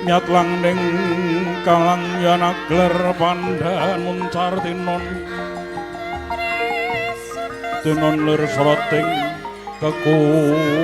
Nyatlang ning kalang yanagler pandhan muncar tinon lir soroting kekunang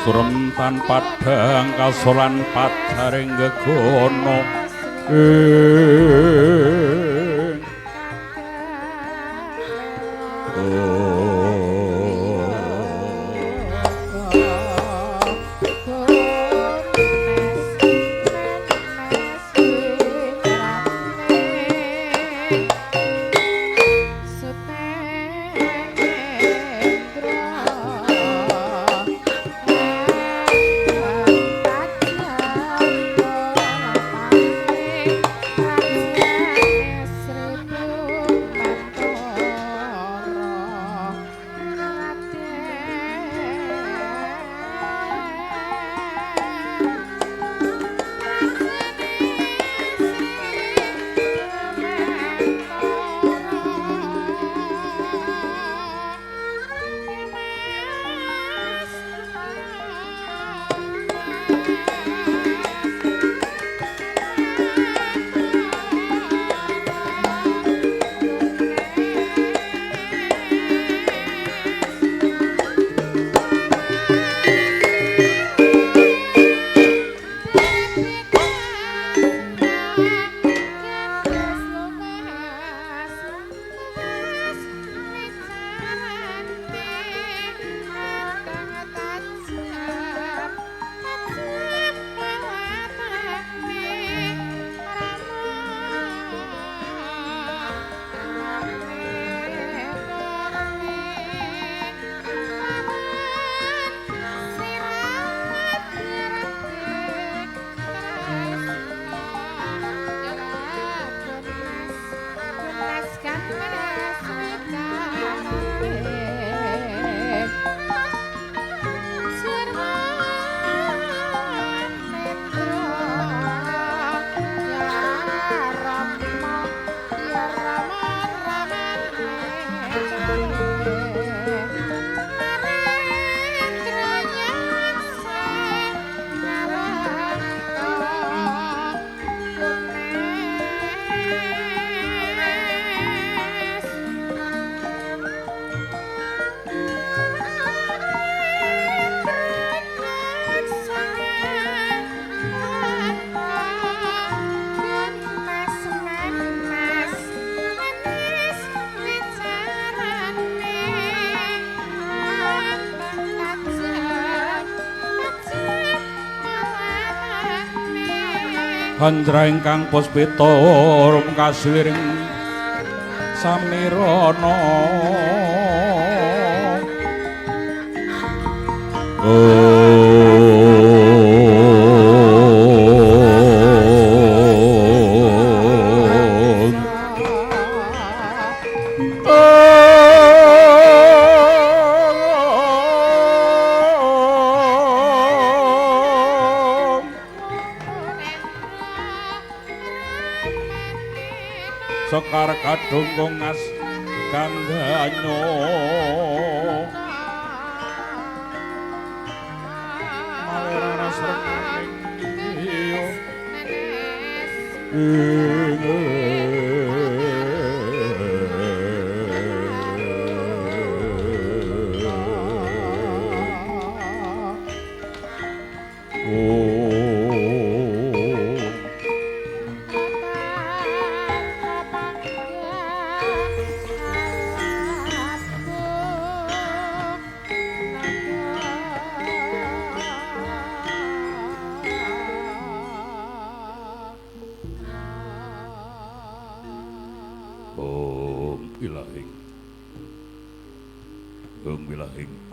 surem tanpa padhang kasolan padharing gegono Handra ingkang puspita rum kasiring samirana Sekar kadung kongas kandanyo malerana srenaning iyo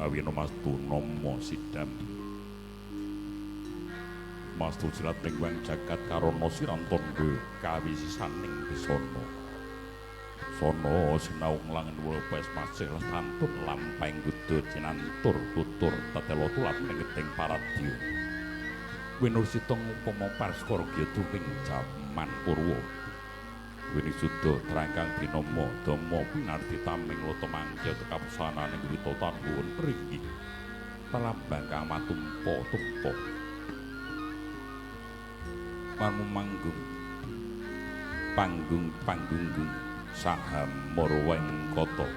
awina mastu nama sidam mastu silat ning wang jagat karana sirantandha kawisisaning bisana sono sinau nglangen wlepes masih santun lampahing kudu cinantur tutur tetelo tulat ning geting paradya winusita upama paraskara gyaturing jaman purwa wini suda trangkang binomo dhamma pinarti taming lata mangya tekapsananing wita tangguhun pringgi telambang kang matumpa-tumpa manumanggung panggung saham marweng kata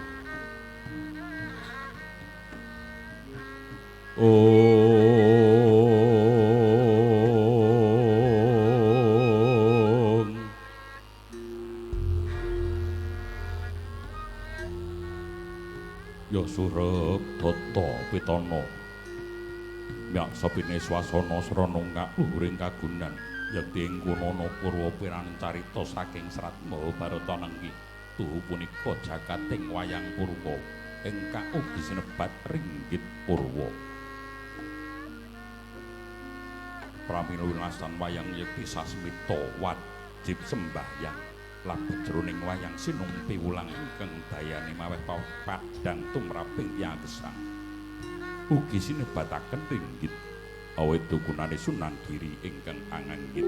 ya surep tata pitana yak sepine swasana sranungak luhuring kagunan yekti ing kunana purwa piraning carita saking Serat Mahabharata nengki tuhu punika jagating wayang purwa ingkang ugi sinebat Ringgit Purwa pramila winasan wayang yekti sasmita wajib sembahyang labet jroning wayang sinumpi wulang ingkang dayane maweh padhang tumraping tiyang gesang ugi sinebataken ringgit awit dukunane Sunan Giri ingkang anganggit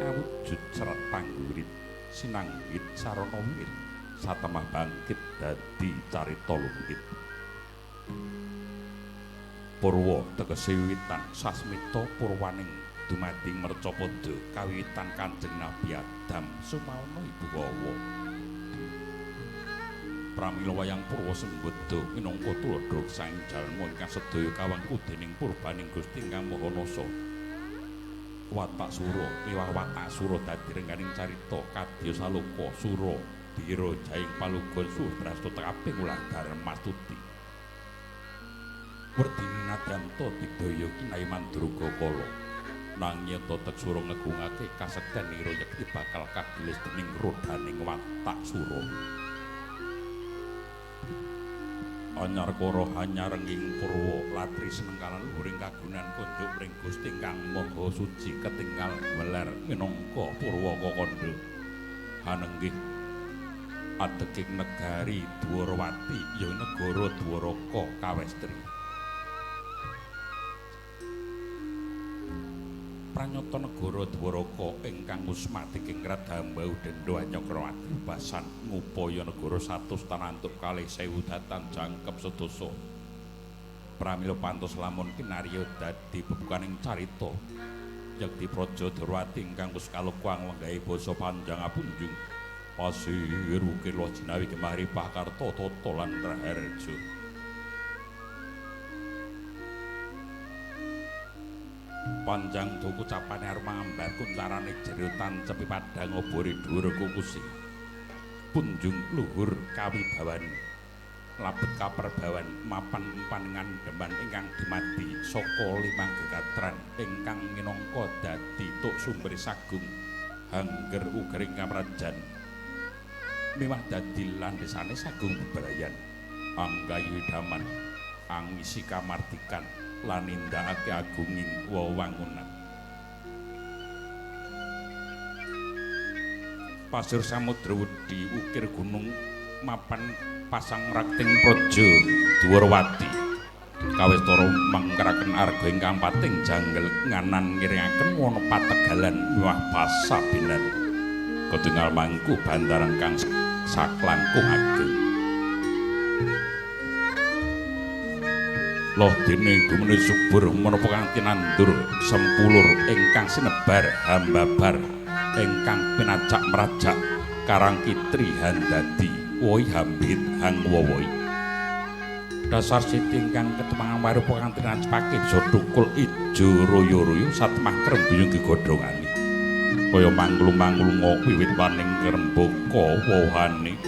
awujud serat panggurit sinanggit sarana wirid satemah bangkit dadi carita lunggit Purwa tegese wiwitan sasmita purwaning dumading mercapada kawiwitan Kanjeng Nabi Adam sumawana Ibu Hawa pramila wayang Purwa sembada minangka tuladha saing jalma ingkang sedaya kawangku dening purbaning Gusti Kang Maha Nasa watak sura liwah watak sura dadi rengganing carita kadya saloka sura dira jaing palugon sudrasta tekaping ulah darem mastuti werdine nadyanto digdaya kinai mandruga kala nanging totek sura ngegungake kasekten ira yekti bakal kagelis dening rodaning watak sura anyar kara hanyarenging Purwa latri senengkalan luhuring kagunan konjuk ring Gusti Kang Maha Suci ketinggal weler minangka Purwa Kakandha hanenggih ateking negari Dwarawati ya negara Dwaraka Kawestri pranyata negara Dwaraka ingkang usmati kingrat hambau dendha Anyakrawati basan ngupaya negara 100 tanantuk 20.000 datan jangkep sedasa pramila pantos lamun kinarya dadi bebukaning carita yekti Praja Dwarawati ingkang wis kalukuang wenggahe basa Panjang Apunjung pasir ukir Jinawi Gemari Pakarta Tata lan Raharja panjang tuku capane arma ambar kuncarane jerutan cepi padhang obore dhuwur kukusi punjung luhur kawibawan labet kaperbawan mapan panengan deman ingkang dumadi saka limang gegatran ingkang minangka dadi tuk sumber sagung hangger ugering kamrajan miwah dadi landesane sagung bebrayan anggayu idaman angisi kamardikan lan nindakake agunging wewangunan pasir samudra wedi ukir gunung mapan pasang rakting praja Dwarawati kawistara mangkaraken arga ingkang pating janggel nganan ngiringaken wana pategalan miwah pasabinan ketingal mangku bandaran kang saklangkung ageng Loh dene gumene subur menapa kanthi nandur sempulur ingkang sinebar hambabar ingkang pinacak merajak karang kitri handadi woi hambit hang wowoi dasar siti ingkang ketemangan warupa kanthi nacepake jodukul ijo royo-royo satemah krembuyung gegodhongane kaya manglu-manglunga wiwit waning krembaka wohane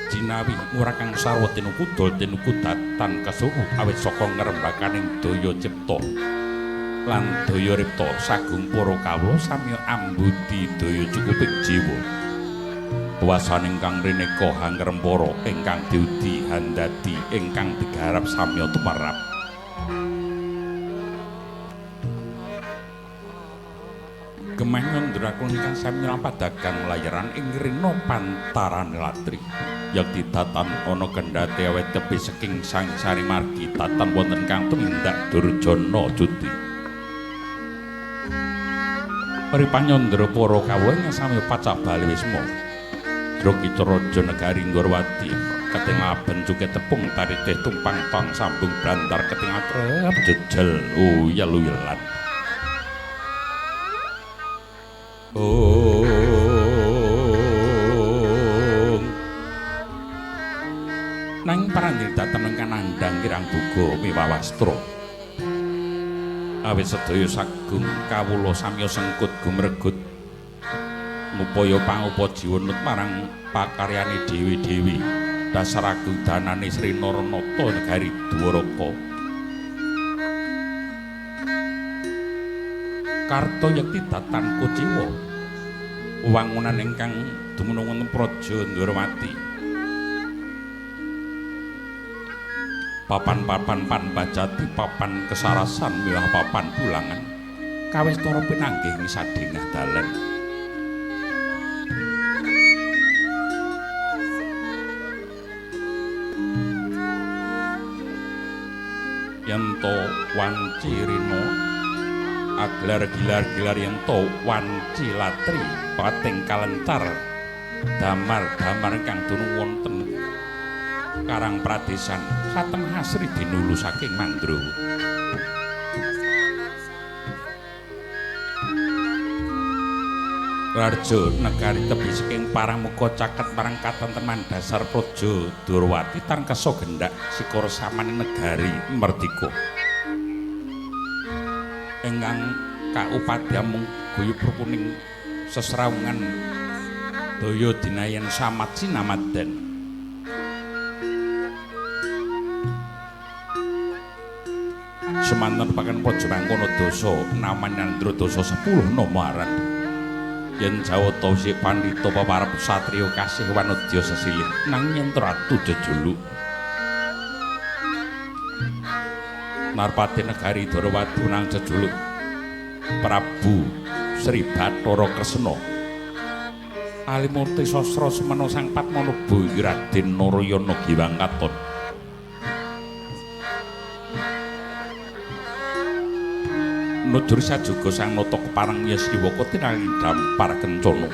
Jinawi murakang sarwa tinuku dol tinuku datan kesuruh awit saka ngrembakaning daya cipta lan daya ripta sagung para kawula sami ambuti daya cukuping jiwa puasaning kang rineka hangrempara ingkang diudi handadi ingkang digarap sami tumarap gemah nyandrakun ingkang sami lampadagang layaran ing rina pantaran latri yakti datan ana kendhate awet tepi saking sang sari margi datan wonten kang tumindak Durjana Juti Paripanyandra para kawula ingkang sami pacak bali wisma Drokita Raja Negari Ndorowati ketingal bencuke tepung taritih tumpang tong sambung brantar ketingal trep jejel uyel-uyelan nang parandhi datan ingkang nandhang kirang buga miwawastra awit sedaya sagung kawula samya sengkut gumregut ngupaya pangupajiwa marang pakaryane dewi-dewi dasar agung danane Sri Naranata Negari Dwaraka karta yakti datan kuciwa wangunan ingkang dumunung wonten Praja Ndorowati papan-papan panbajati papan kesarasan milah papan pulangan kawistara pinanggih misadengah dalan yento wanci rino aglar gilar-gilar yento wanci latri pating kalentar damar-damar ingkang dunung wonten Karang Pradesan satemah asri dinulu saking Mandrawa Raja Negari tebi saking Paramuka caket marang katenteman dasar Praja Ndorowati tangkasa gendhak sikara samane negari merdika ingkang kaupadya mung guyub rukuning sesrawungan daya dinayen samat sinamadan semanten pakan Praja Mangkana Dasa namane Andradasa 10 nama aran yen Jawata sik pandhita pawarep satriya kasih wanodya sesilih nang yen ratu jejuluk Narpati Negari Dwarawati nang jejuluk Prabu Sri Bathara Kresna Alimurti Sastra semana Sang Padmanaba Raden Narayana Giwang Katon Nudur sajoga sang nata keparang Yasriwaka tinali dampar kencana.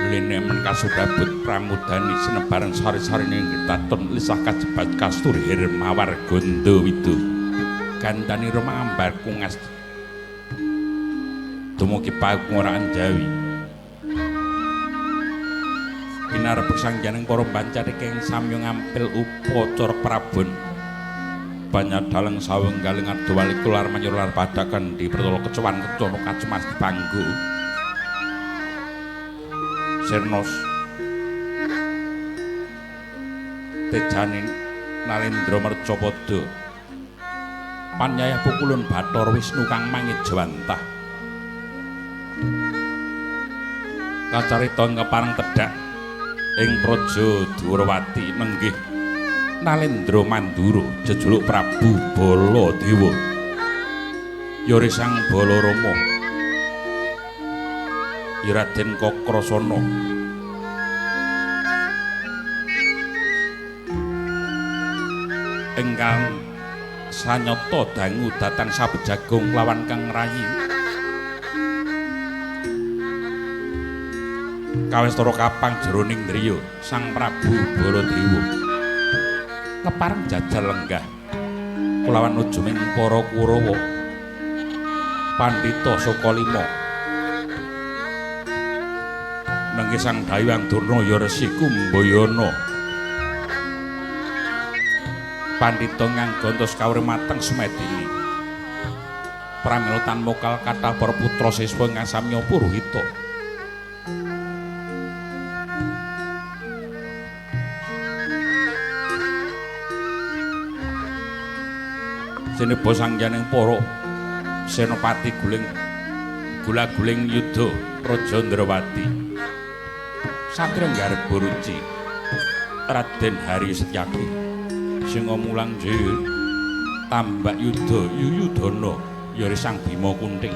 Lene men kasudabut pramudani sinebaran sari-sarine taton lisah kajebat kasturi Hermawar Gandawida. Gandani Roma ambar kungas. Dumugi panguraan Jawi. Kinar pesangjaning para bancari keng samya ngampil upacara prabon. Banyak dalang sawenggaling adwali kular menyular padakan di pertolo kecuan kecono kacemas di panggu Sirnos Tejanin Nalendra Mercapada Panyayah Pukulun Bathara Wisnu kang mangit jawantah kacarita keparang tedhak ing Praja Dwarawati nenggih Nalendra Mandura jejuluk Prabu Baladewa Yori Sang Balarama Raden Kakrasana ingkang sanyata dangu dhateng Sabejagung lawan Kang Rayi kawistara kapang jroning driya Sang Prabu Baladewa kepareng jajal lenggah kulawan nuju ing para Kurawa Pandhita Sukalima nanging Sang Hyang Durna ya Resi Kumbayana Pandhita nganggontos kawruh mateng sumedini pramila tan mokal kathah para putra siswa ingkang samya Purohita sineba sangyaning para senopati gula-guling yudha Raja Ndrawati Satria Garba Ruci Raden Hari Setyaki Singa Mulang Jaya Tambak Yudha Yuyudana ya Sang Bima Kunting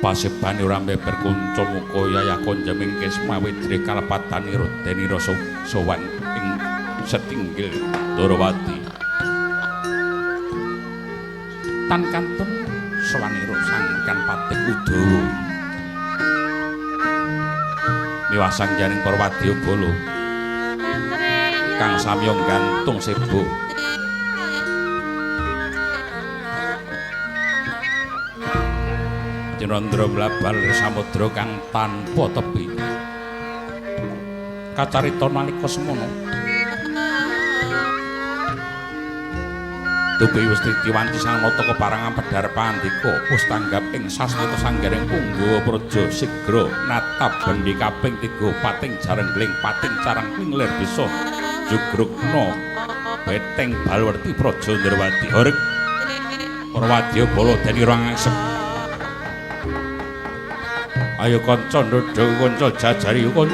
pasebane ora mbeber kunca muka yayah konjeming kesma widri kalepatanira denira sowan ing setinggil Ndrawati tan kantun sowanira sangkan patih Udawa miwasang jaring para wadyabala kang samya gantung sebo Cinandra mlabal samudra kang tanpa tepi kacarita nalika semono Tubi wis diwanti Sang Nata keparangan pedhar pandika wis tanggap ing sasmita sanggaring Punggawa Praja sigra natap bendi kaping 3 pating jarengling pating carangling lir bisa jugrugna beteng balwerti Praja Ndrawati horeg para wadyabala denira ngangsep ayo kanca ndodho kanca jajari mung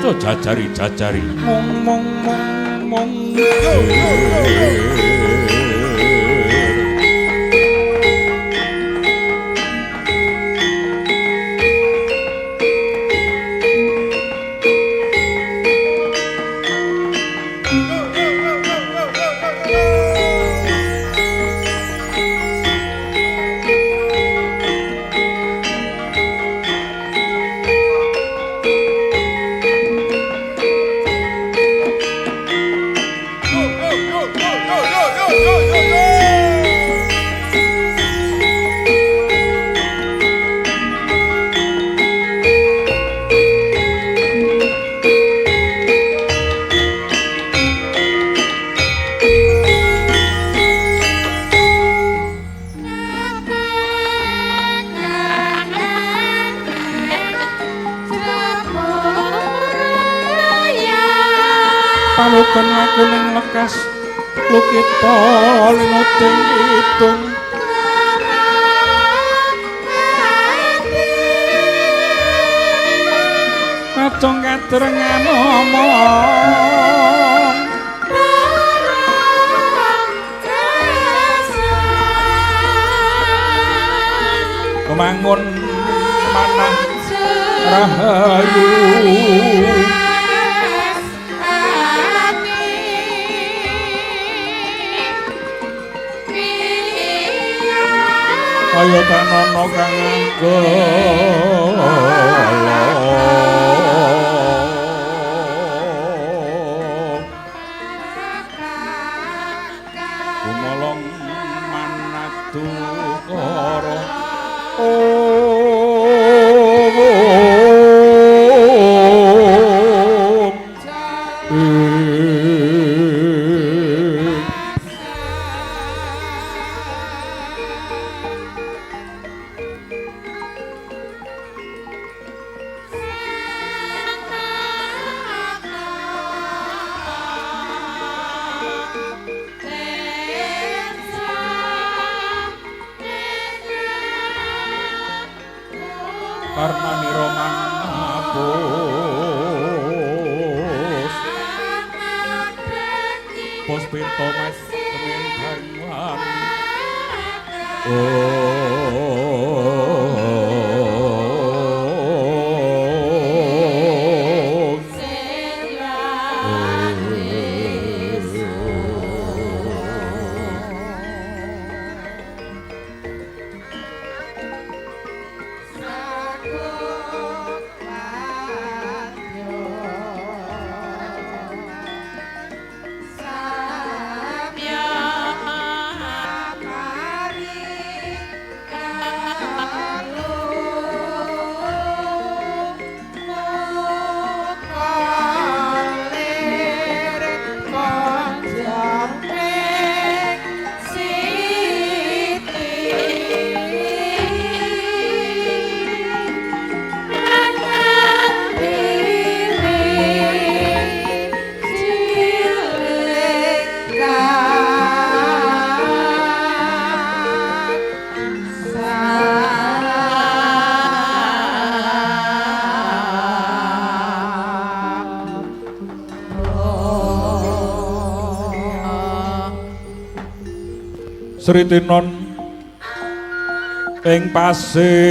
pamuken aku ning lekas lukita linuting itung Kacang kadrengan omong kemangun manah rahayu kaya tanana kang anggala gumolong manatu kara Karnani Roman Apus Puspito Mas Temin Banyuwan Sritinon ing pasewakan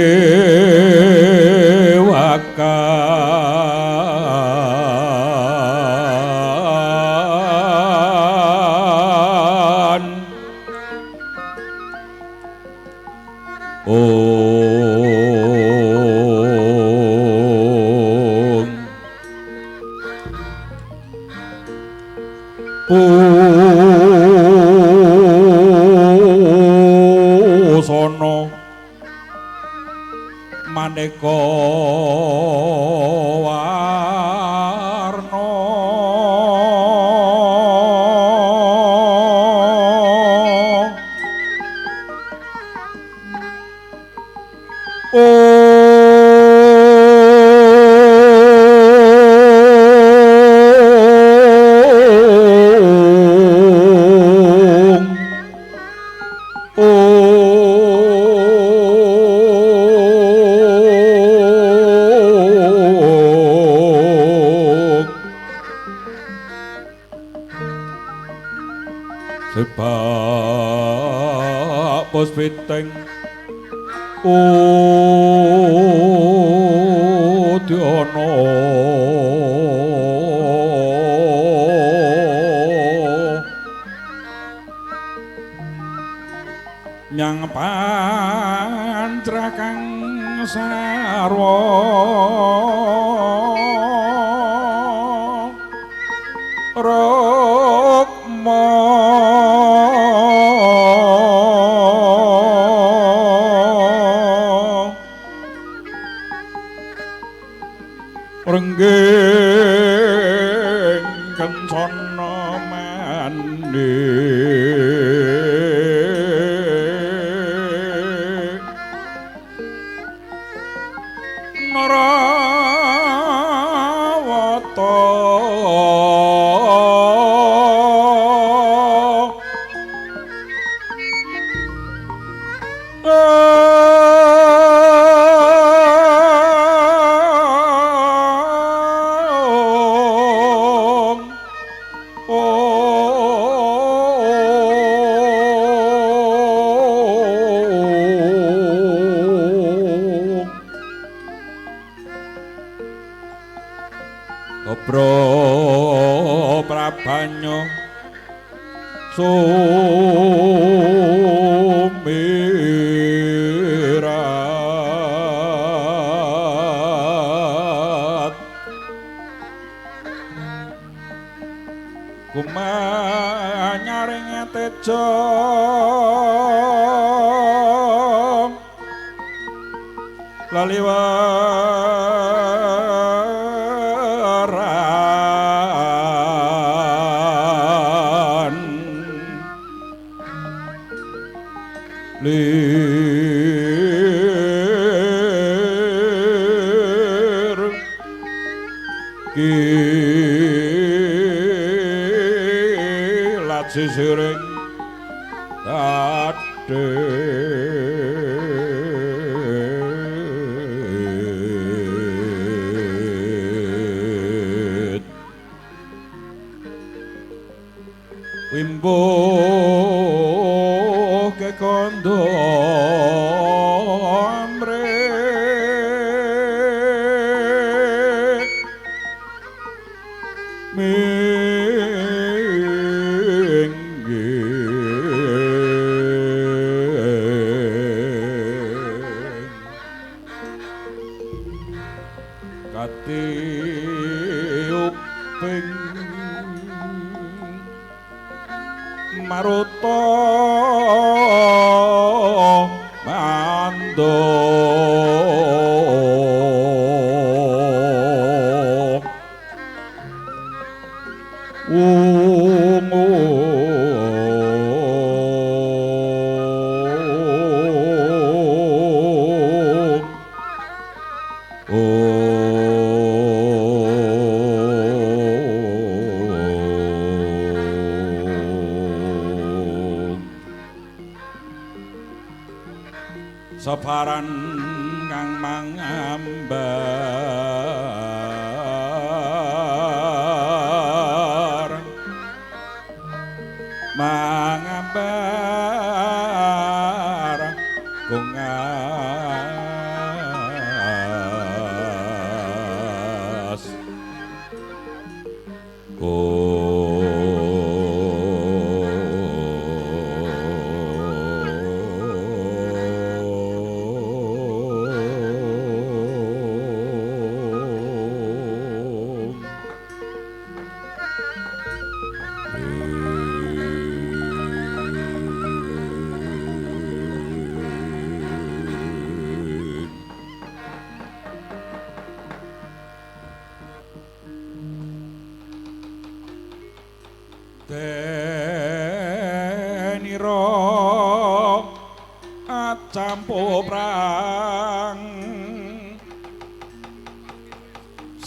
sono maneka warna sebab puspiteng udana nyang pancrakang sarwa rokma renggeng kencana mandi narawata Obro prabanyo sumirat kumanyaring tejo laliwaran lir kilat sisiring tadet wimbo kekondo amre kati uping maruta mando separan kang mangambar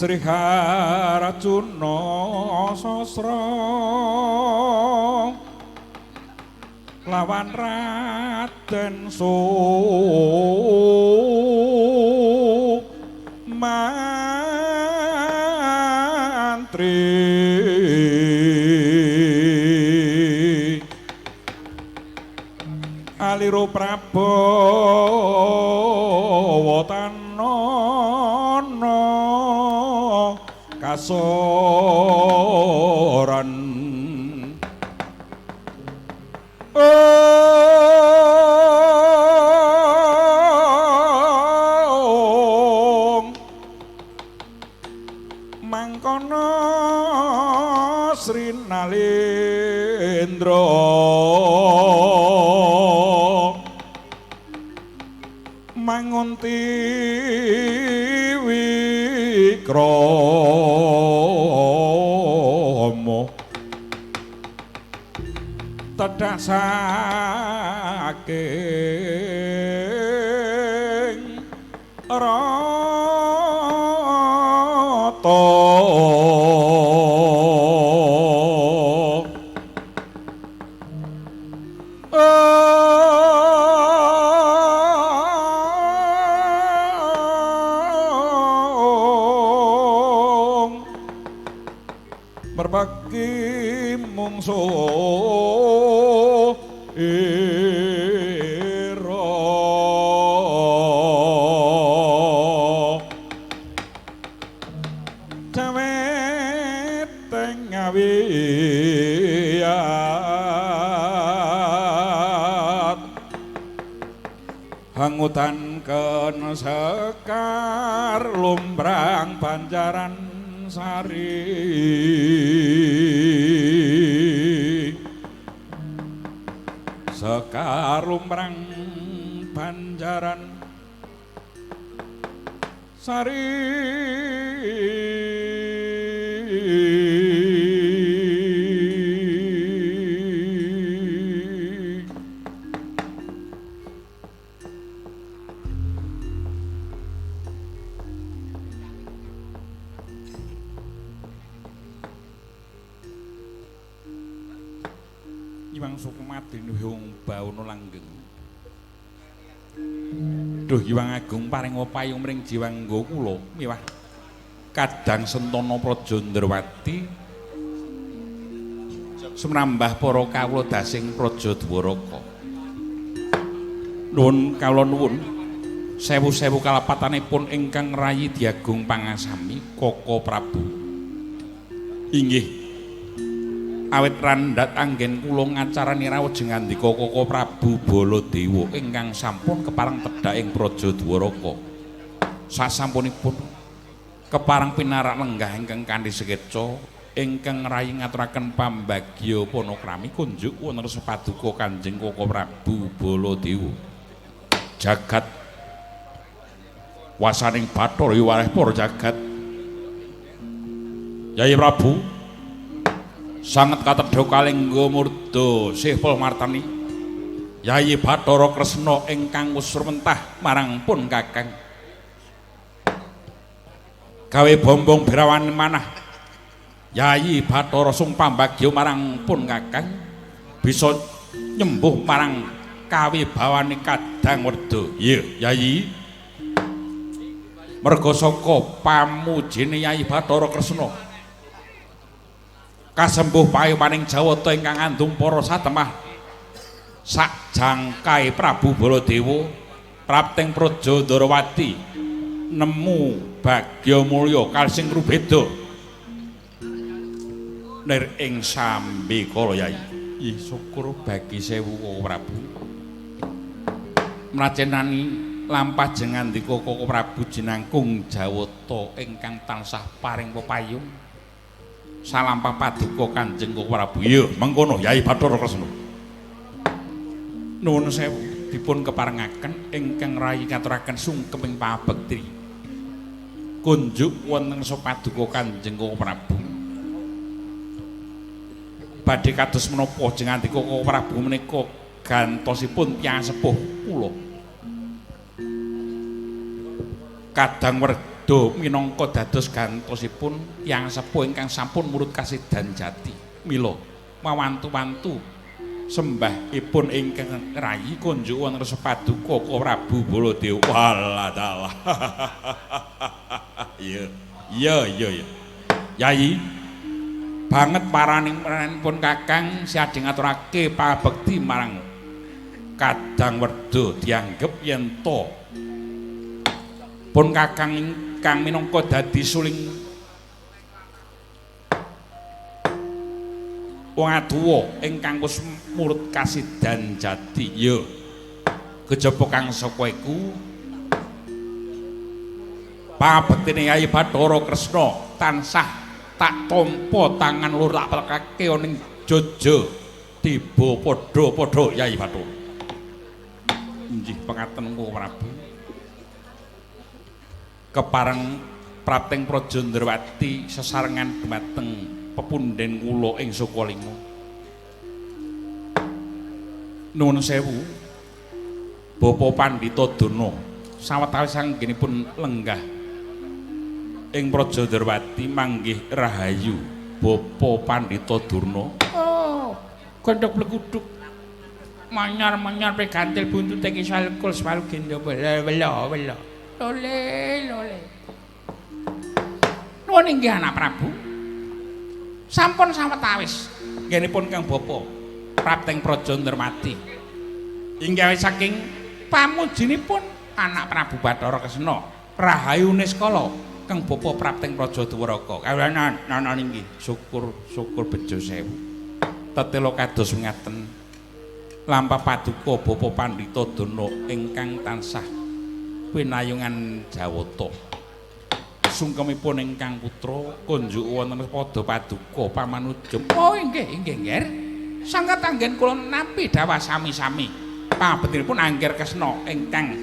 Sri Harjuna Sasra lawan Raden Sumantri Aliro Prabowo Tanana kasoran mangkono Sri Nalendra mangunti Wikrama tedhak saking rata berbagi mungsu ira dawet ngawiyat hangutan ken sekar lumbrang Banjaran Sari sekar lumbrang Banjaran Sari Iwang Sukumati nuhung bauna langgeng. Duh Iwang Agung paring payung mring jiwangga kula miwah Kadang Sentana Praja Ndrawati sumrambah para kawula dasing Praja Dwaraka. Nuwun kawula nuwun sewu-sewu kalapatanipun ingkang rayi diagung pangasami Koko Prabu. Inggih awit randhat anggen kula ngacarani rawuh jengandika Koko Prabu Baladewa ingkang sampun kepareng tedhak ing Praja Dwaraka. Sasampunipun kepareng pinarak lenggah ingkang kanthi sekeca ingkang rayi ngaturaken pambagya panakrami kunjuk wonten sepaduka Kanjeng Koko Prabu Baladewa. Jagat wasaning Bathara wareh para jagat. Yai Prabu sanget katedha kalengga murda Sihpul Martani Yayi Bathara Kresna ingkang usur mentah marang pun Kakang gawe bombong birawan manah Yayi Bathara sung pambagya marang pun Kakang bisa nyembuh marang kawibawane kadang werda. Iya Yayi merga saka pamujine Yayi Bathara Kresna kasembuh paewaning Jawata ingkang andung para satemah sak jangkai Prabu Baladewa prapting Praja Ndrawati nemu bagya mulya kalsing rubeda nir ing sambi kala Yai. Ih syukur bagi sewu Koko Prabu. Mracenani lampah jeneng andika Koko Prabu jinangkung Jawata ingkang tansah paring pepayung. Salampah paduka Kanjeng Koko Prabu. Iya, mengkono Yai Bathara Kresna. Nuwun sewu dipun keparengaken ingkang rayi ngaturaken sungkeming pabekti. Kunjuk wonten sapaduka Kanjeng Koko Prabu. Badhe kados menapa jeneng andika Koko Prabu menika gantosipun tiyang sepuh kula. Kadang werda minangka dados gantosipun tiyang sepuh ingkang sampun murut kasidan jati. Mila mawantu-wantu sembahipun ingkang rayi kunjuk wonten sapaduka Koko Prabu Baladewa. Walah dalah. Iya. Yai banget paranipun Kakang siadhe ngaturake pabekti marang Kadang Werda dianggep yen to pun Kakang ingkang minangka dadi suling wong adowa ingkang wis murut kasidan jati. Ya kejaba kang saka iku pabektine Yai Bathara Kresna tansah tak tampa tangan lur tak pelekake ning jaja tiba padha-padha Yai Bathara. Inggih pengaten Koko Prabu. Kepareng Prapting Praja Ndrawati sesarengan dhumateng pepunden kula ing Sukalima. Nuwun sewu Bapak Pandhita Dana sawetawis anggenipun lenggah ing Praja Ndrawati manggih rahayu Bapak Pandhita Durna. Oh, gondhok blekuduk manyar-manyar pegantil buntut ing salkul swalu gendo wela. Lole. Nuwun inggih anak Prabu. Sampun sawetawis nggenipun Kang Bapak Prapting Praja Ndrawati. Inggih saking pamujinipun anak Prabu Bathara Kresna rahayu Niskala Kang Bapak Prapting Praja Dwaraka. Kawanan inggih syukur bejo sewu. Tetela kados ngaten lampah paduka Bapak Pandhita Dana ingkang tansah pinayungan Jawata. Sungkemipun ingkang putra kunjuk wonten padha paduka pamanujem. Oh inggih Nger. Sanget anggen kula nampi dawuh sami-sami. Pabektinipun Angger Kresna ingkang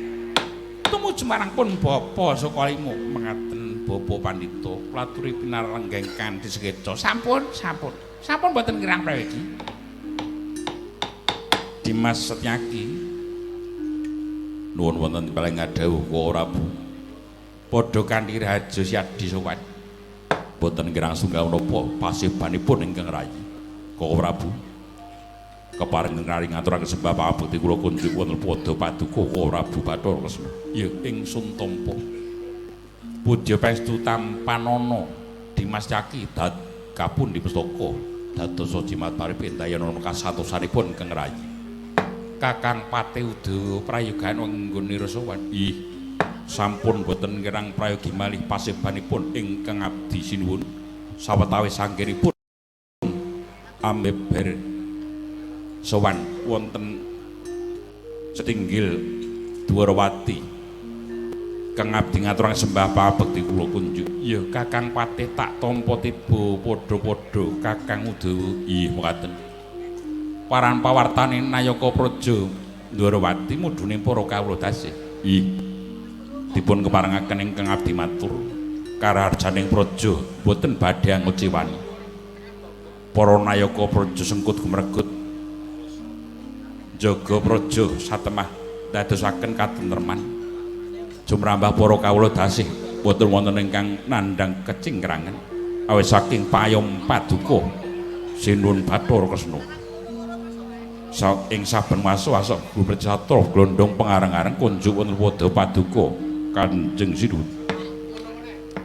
tumuju marang pun Bapa Sukalima mengaten Bapak Pandhita klaturi pinarenggeng kanthi sekeca. Sampun mboten kirang prayogi. Dimas Setyaki nuwun wonten paling ngadhawuh Koko Prabu. Padha kanthi rahaja siadhi sowan. Boten kirang sunggal menapa pasibanipun ingkang rayi. Koko Prabu keparing nari ngaturaken sembah pabekti kula kunjuk wonten padha paduka Koko Prabu Bathara Kresna. Ya ing Suntampa. Pudya Pestu Tampanana Dimas Setyaki kapundi pustaka dados jimat paripentayan kasatosanipun Kang rayi. Kakang Pate Udawa prayogan nggone rasawan. Ih, sampun boten kirang prayogi malih pasibanipun ingkang abdi sinuwun sawetawis anggenipun ameber sowan wonten setinggil Dwarawati. Kang abdi ngaturaken sembah pabekti kula kunjuk. Ya Kakang Pate tak tampa tiba padha-padha Kakang Udawa. Ih, mekaten. Paran pawartane Nayaka Praja Ndwarawati mudhune para kawula tasih. Ih. Dipun keparengaken ingkang abdi matur kararjaning praja boten badhe angociwani. Para Nayaka Praja sengkut gumregut jaga praja satemah dadosaken katentreman. Jumrambah para kawula tasih boten wonten ingkang nandhang kecingkrangan awit saking payom paduka Sinuwun Bathara Kresna. Ing saben masa-masa Gumerjatra glondhong pengareng-areng kunjuk wonten padha paduka Kanjeng Sinuwun.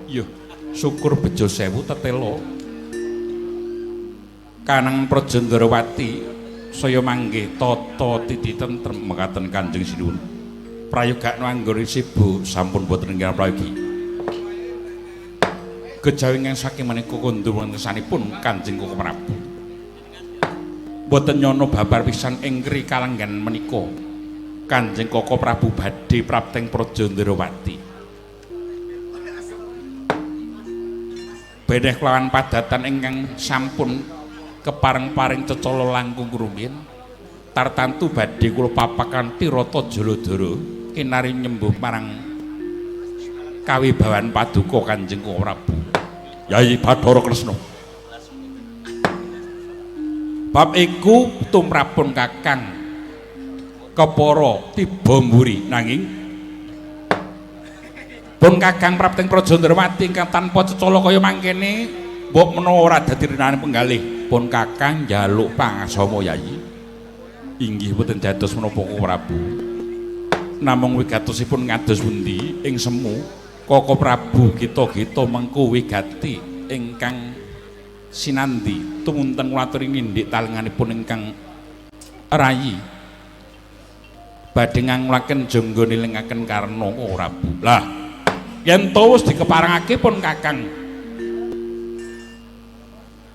Iya, syukur bejo sewu tetela. Kanang Praja Ndwarawati saya manggih tata titi tentrem mekaten Kanjeng Sinuwun. Prayogakno anggon sibu sampun boten ingkang prayogi. kejawi ingkang saking menika kondur ngersanipun Kanjeng Koko Prabu. Boten nyono babar pisan ing kri kalenggan menika Kanjeng Koko Prabu badhe prapteng Praja Ndrawati. Beneh kelawan padatan ingkang sampun kepareng-paring cecala langkung rumiyin tartantu badhe kula papakan tirata Jaladara kinari nyembuh marang kawibawan paduka Kanjeng Koko Prabu Yayi Bathara Kresna. Bab iku tumrapun Kakang kepara tiba mburi nanging pun Kakang prapteng Praja Ndrawati ingkang tanpa cecala kaya mangkene mbok menawa ora dadi renane penggalih pun Kakang njaluk pangasama Yayi. Inggih boten dados menapa Koko Prabu. Namung wigatosipun ngados pundi ing semu Koko Prabu kita-kita mengku wigati ingkang sinandi tumunten kulaturi ngindik talenganipun ingkang rayi badhe ngangulaken jangga nilingaken karna Koko Prabu. Lah yen to wis dikeparengake pun Kakang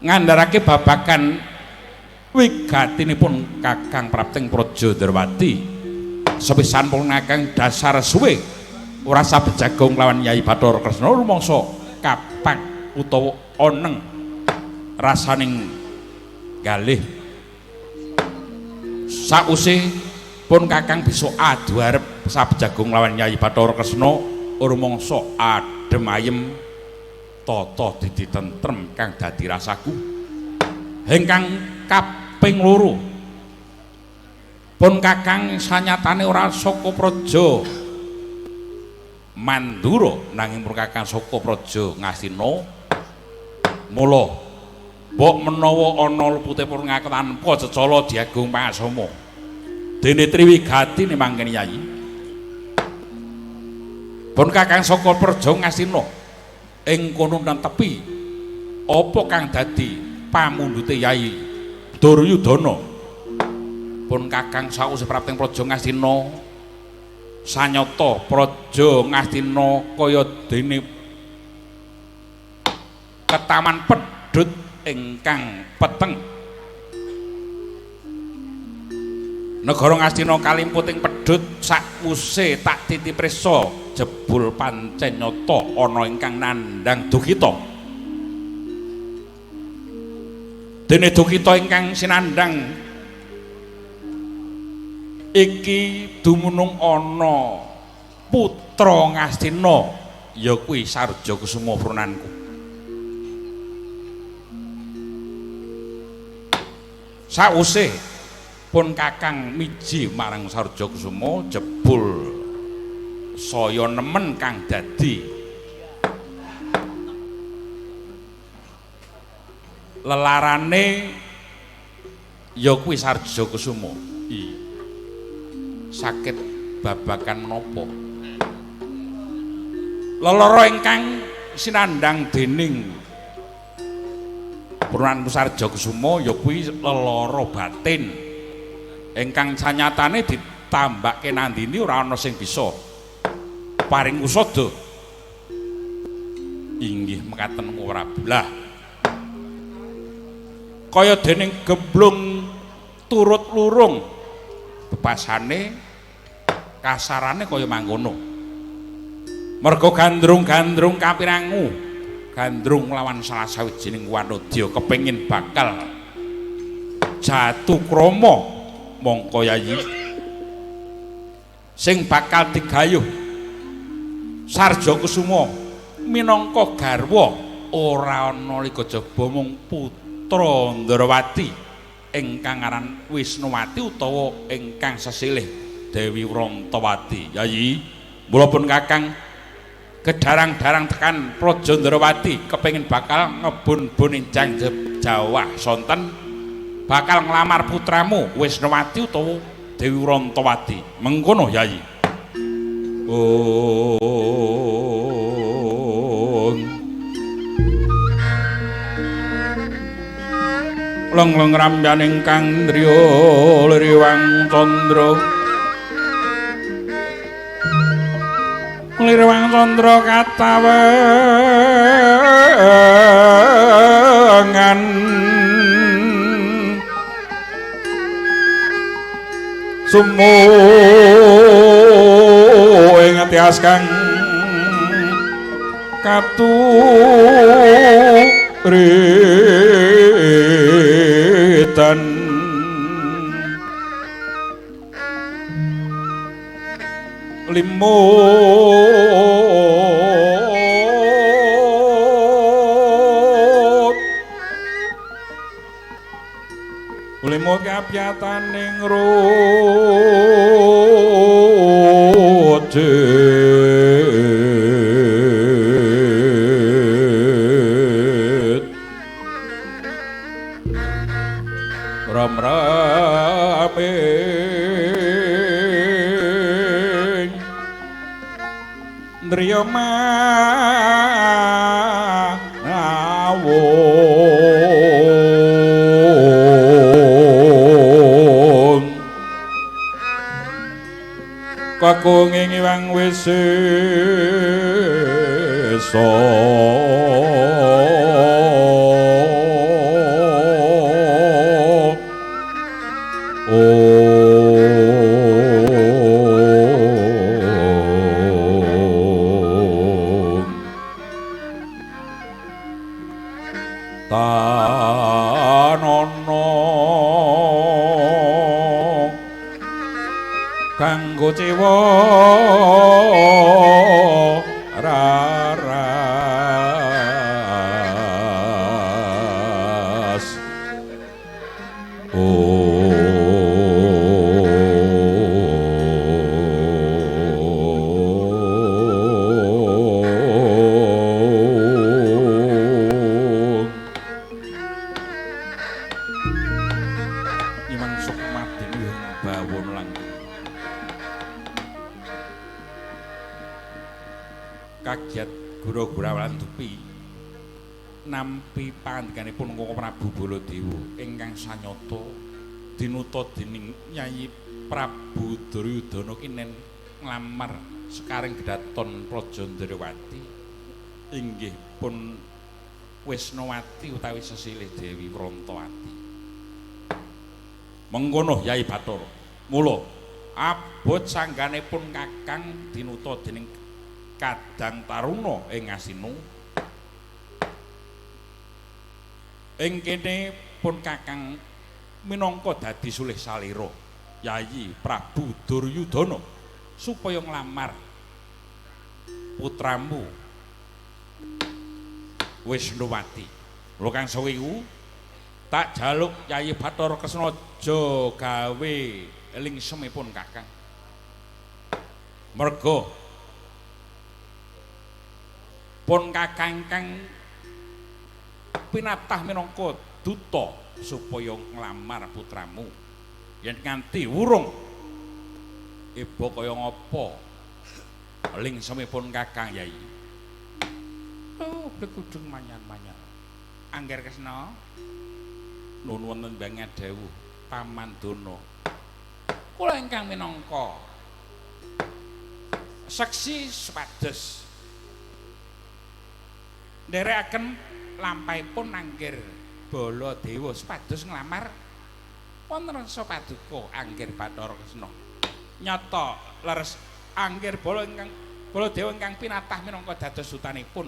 ngandharake babagan wigatinipun Kakang prapteng Praja Ndrawati sepisanipun Kakang dasar suwe ora sabejagong lawan Yayi Bathara Kresna rumangsa kapak utawa oneng rasaning galih sausé pun Kakang bisa adu arep sabejagong lawan Yayi Bathara Kresna rumangsa adem ayem tata dadi tentrem kang dadi rasaku ingkang kaping loro pun Kakang sanyatane ora saka praja Mandura nanging pun Kakang saka praja Ngastina mula mbok menawa ana lupute pun tanpa cecala diagung pangasama dene Triwigati mangkene Yayi pun Kakang saka praja Ngastina ing kono nang tepi apa kang dadi pamundhute Yayi Duryudana pun Kakang sausé prapteng praja Ngastina sanyata praja Ngastina kaya dene ketaman pedhut ingkang peteng negara Ngastina kalimput ing pedhut sakwuse tak titiprisa jebul pancen nyata ana ingkang nandhang Dukita dene Dukita ingkang sinandhang iki dumunung ana putra Ngastina ya kuwi Sarjakusuma Purnanku. Sausé pun Kakang miji marang Sarjakusuma jebul saya nemen kang dadi lelarane ya kuwi Sarjakusuma. Sakit babakan menapa lelara ingkang sinandhang dening Purnanku Sarjakusuma ya kuwi lelara batin ingkang sanyatane ditambake nandini ora ana sing bisa paring usada. Inggih mekaten ora belah kaya dening gemblung turut lurung bebasane kasarane kaya mangkono merga gandrung-gandrung kapirangu gandrung lawan salah sawijining wanodya kepengin bakal jatuh krama mongko Yayi sing bakal digayuh Sarjakusuma minangka garwa ora ana likajaba mung putra Ndrawati ingkang aran Wisnuwati utawa ingkang sesilih Dewi Wrantawati. Yayi mula pun Kakang gedarang-darang tekan Praja Ndrawati kepengin bakal ngebun-bun injang Jawa sonten bakal nglamar putramu Wisnuwati utawa Dewi Wrantawati mengkono Yayi. Lengleng ramyaning kang driya liriwang candra liriwang candra katawen lengan sumu ing ati askang katuritan limut kapyataning rujet ram-rame Ndriya mawon kakunging iwang wisesa kanggo cewa raras Nyuwun sukmadeni bawon lang kagiat gura-gurawan tupi nampi pangandikanipun Koko Prabu Baladewa ingkang sanyata dinuta dening Nyai Prabu Duryudana kinen nglamar sekaring Gedaton Praja Ndrawati inggih pun Wisnawati utawi sesilih Dewi Wrantawati mengkono Yai Bathara mula abot sangganipun Kakang dinuta dening Kadang Taruna ing Ngasina ing kene pun Kakang minangka dadi sulih salira Yayi Prabu Duryudana supaya nglamar putramu Wisnawati lho Kang Sawiku tak jaluk Yayi Bathara Kresna aja gawe lingsemipun Kakang merga pun Kakang kang pinatah minangka duta supaya nglamar putramu yen nganti wurung iba kaya ngapa lingsemipun Kakang Yai oh bekudung manyan-manyan Angger Kresna nuwun wonten Mbang Dawuh Paman Dana kula ingkang minangka saksi supados nderekaken lampahipun Angger Baladewa supados nglamar wonten rasa paduka Angger Bathara Kresna nyata leres Angger Baladewa ingkang pinatah minangka dados dutanipun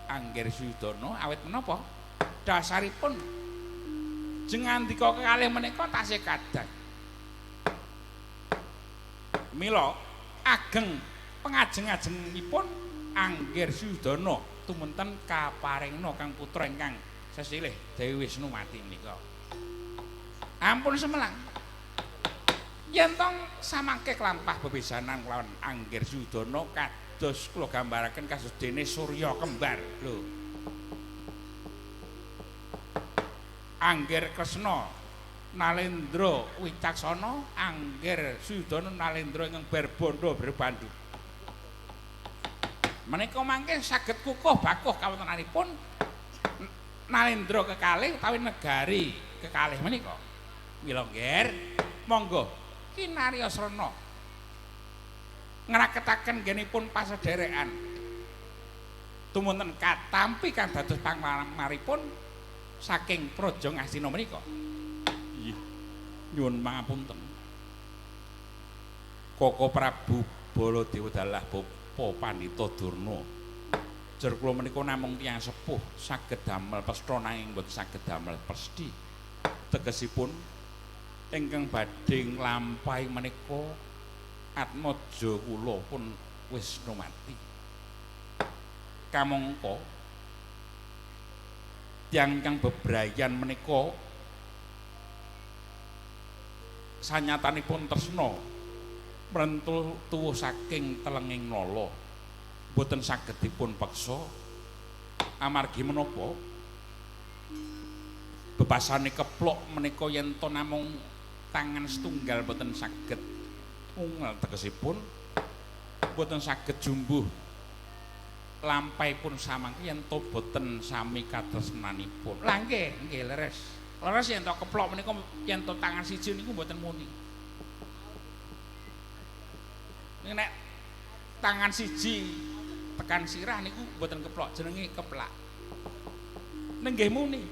Angger Suyudana awit menapa dasaripun jengandika kekalih menika tasih kadang mila ageng pengajeng-ajengipun Angger Suyudana tumunten kaparingna kang putra ingkang sesilih Dewi Wisnawati menika. Ampun semelang. Yen tong samangke klampah bebesanan kelawan Angger Suyudana kados kula gambaraken kados dene Surya kembar lho. Angger Kresna Nalendra Wicaksana, Angger Suyudana Nalendra ingkang berbandha berbandhu. Menika mangke saged kukuh bakuh kawontenanipun Nalendra kekalih utawi negari kekalih menika. Mila Ngger, monggo kinariyosrana ngraketaken nggenipun pasederekan Tumunten katampi kang dados panglamaripun saking Praja Ngastina menika. Nggih. Nyuwun pangapunten. Koko Prabu Baladewa dalah Bapa Pandhita Durna. Jer kula menika namung tiyang sepuh saged damel pesta nanging boten saged damel pesthi. Tegesipun ingkang badhe nglampahi menika atmaja kula pun Wisnu mati. Kamangka tiyang kang bebrayan menika sanyatanipun tresna mrentul tuwuh saking telenging nala boten saged dipun peksa amargi menapa bebasane keplok menika yen to namung tangan setunggal boten saged ungel tegesipun boten saged jumbuh lampahipun samangke yen to boten sami katresnanipun. Lah nggih leres. Leres yen to keplok menika yen to tangan siji niku boten muni. Nek tangan siji tekan sirah niku mboten keplok jenenge keplak. Nenggih muni.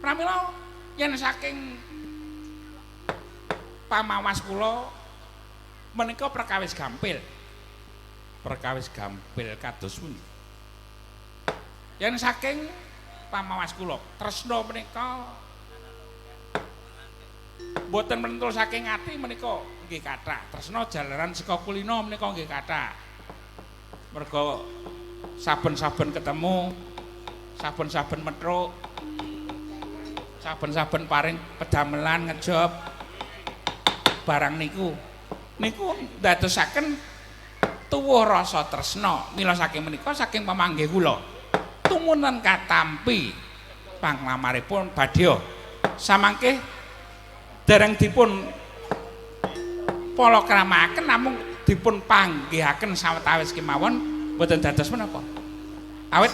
Pramila yen saking pamawas kula menika perkawis gampil. Perkawis gampil kados pundi? Yen saking pamawas kula tresna menika boten mentul saking ati menika nggih kathah. Tresna jalaran saka kulina menika nggih kathah. Merga saben-saben ketemu, saben-saben metruk, saben-saben paring pedamelan ngejob barang niku ndadosaken tuwuh rasa tresna. Mila saking menika saking pamanggih kula tumunten katampi panglamaripun badya samangke dereng dipun palakramaken namung dipun panggihaken sawetawis kemawon boten dados menapa. Awit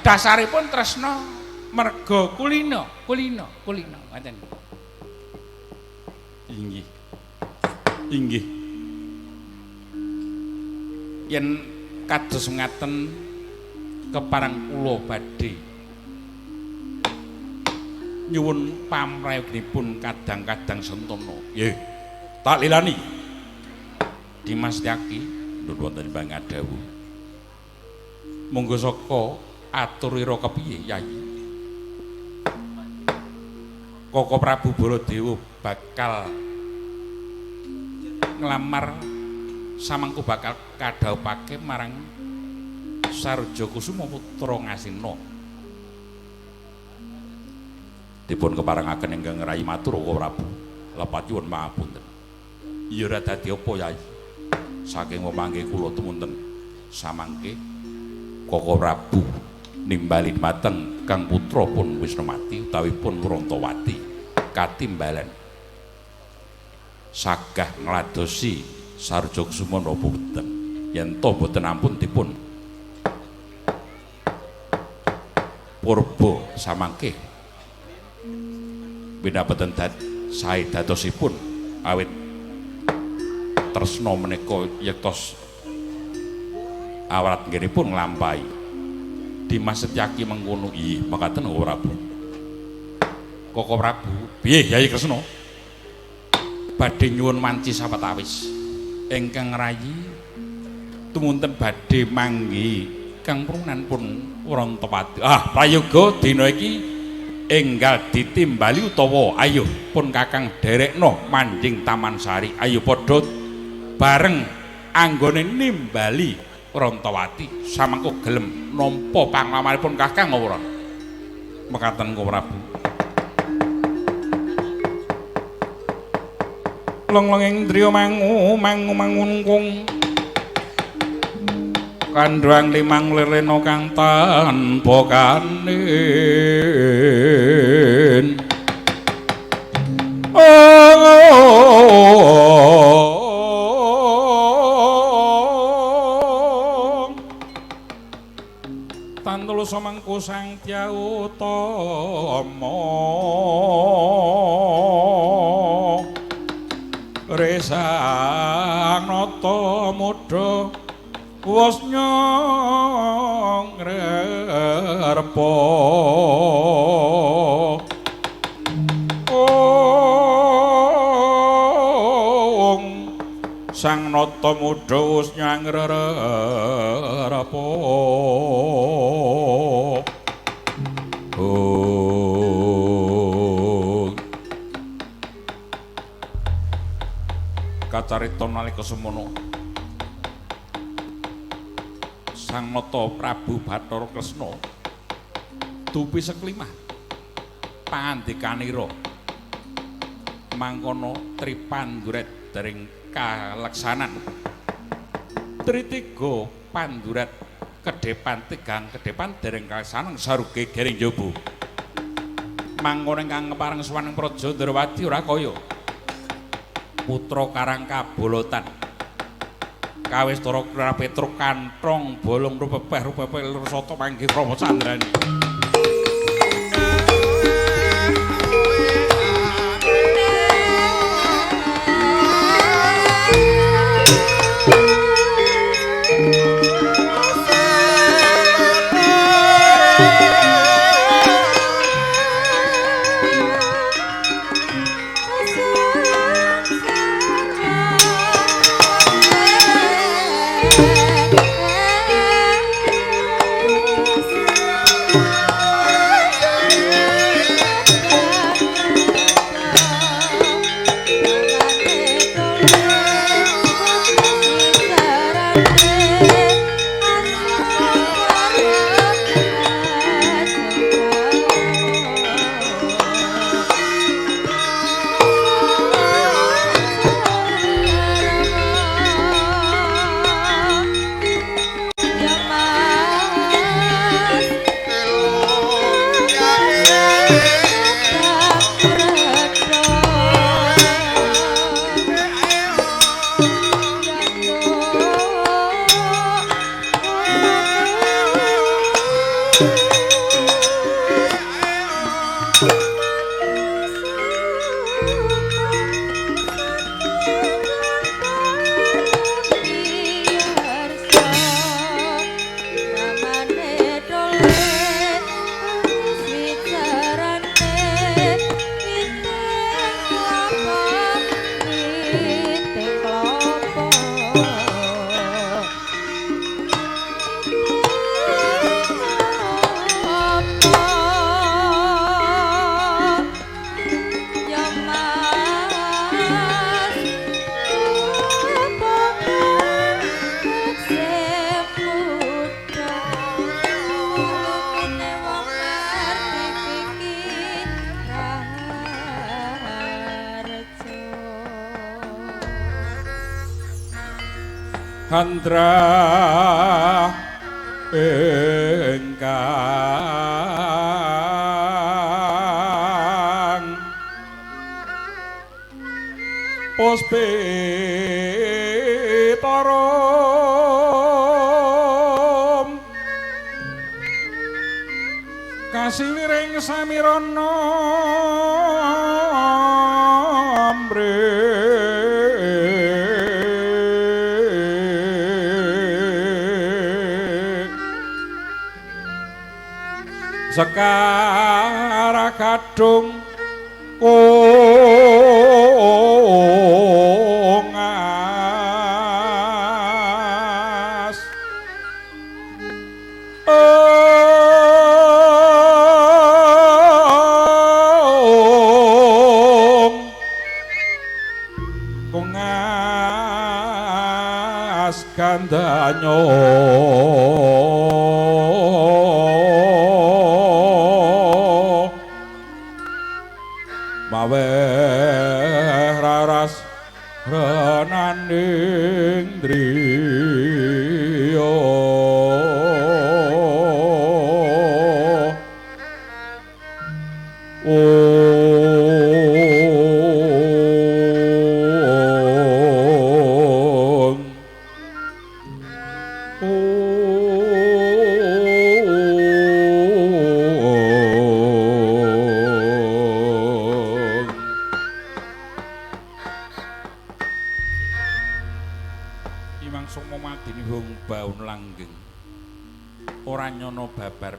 dasaripun tresna merga kulina ngoten. Inggih. Yen kados ngaten keparang kula badhe nyuwun pamrayognipun kadang-kadang sentana. Nggih. Tak lilani. Dimas Tyaki nuwun wonten Mbah Dawuh. Monggo saka aturira kepiye, Yayi? Koko Prabu Baladewa bakal nglamar samangku bakal kadhawuhake marang Sarja Kusuma putra Ngastina. Dipun keparengaken ingkang rayi matur Koko Prabu. Lepat nyuwun pangapunten. Ya ora dadi apa, Yayi. Saking memanggih kula tumunten samangke Koko Prabu nimbali mateng kang putra pun Wisnumati utawi pun Wrantawati katimbalan sagah ngladosi Sarja Kusuma napa boten. Yen to boten ampun dipun purba samangke winapeten sae dadosipun awit tresna menika yektos awrat nggenipun nglampahi Dimas Setyaki mengkono. Nggih makaten Koko Prabu. Koko Prabu piye Yayi Kresna badhe nyuwun manci sawetawis ingkang rayi tumunten badhe manggi kang prunan pun Wrantawati. Prayoga dina iki enggal ditimbali utawa ayo pun Kakang derekno manjing Taman Sari. Ayo padha bareng anggone nimbali Wrantawati samangka gelem nampa panglamaripun Kakang ora. Mekaten Koko Prabu. Long-longing driya mangungung kandhang limang lirena kang tanpa kanin. Tantul samangku sang Tyawutama resang nata mudha wos nyong repo sang nata mudha wis nyangrerepo kacarita nalika semono sang nata Prabu Bathara Kresna dupi seklimah pangandikanira mangkono tripandhuret dering kaleksanan tritiga pandhuret kedhepan tigang kedhepan dereng kaleksanan saruge gering jaba mangkono ingkang ngepareng suwaning Praja Ndrawati ora kaya putra Karang Kabolotan Kawistara Kira Petruk kanthong bolong rupepeh Lusata panggih Rama Candrani Handra engkang puspitara kasiwiring samirana Sekara kadung kongas kongas gandanyo maweh raras renanding driya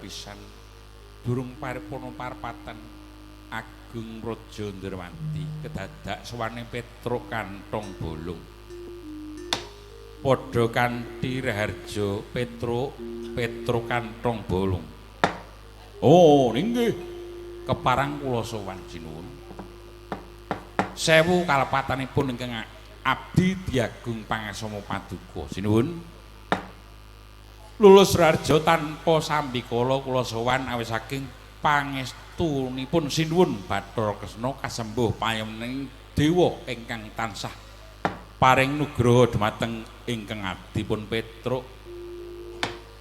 pisan durung paripurna parpatan Agung Raja Ndrawati kedadak sowane Petruk kantong bolong padha kanthi Raharja Petruk kantong bolong. Oh nggih keparang kula sowan sinuwun. Sewu kalepatanipun ingkang abdi Diagung Pangasama Paduka sinuwun. Lulus Raharja tanpa sambikala kula sowan awit saking pangestunipun sinuwun Bathara Kresna kasembuh payoning dewa ingkang tansah paring nugraha dhumateng ingkang abdi pun Petruk.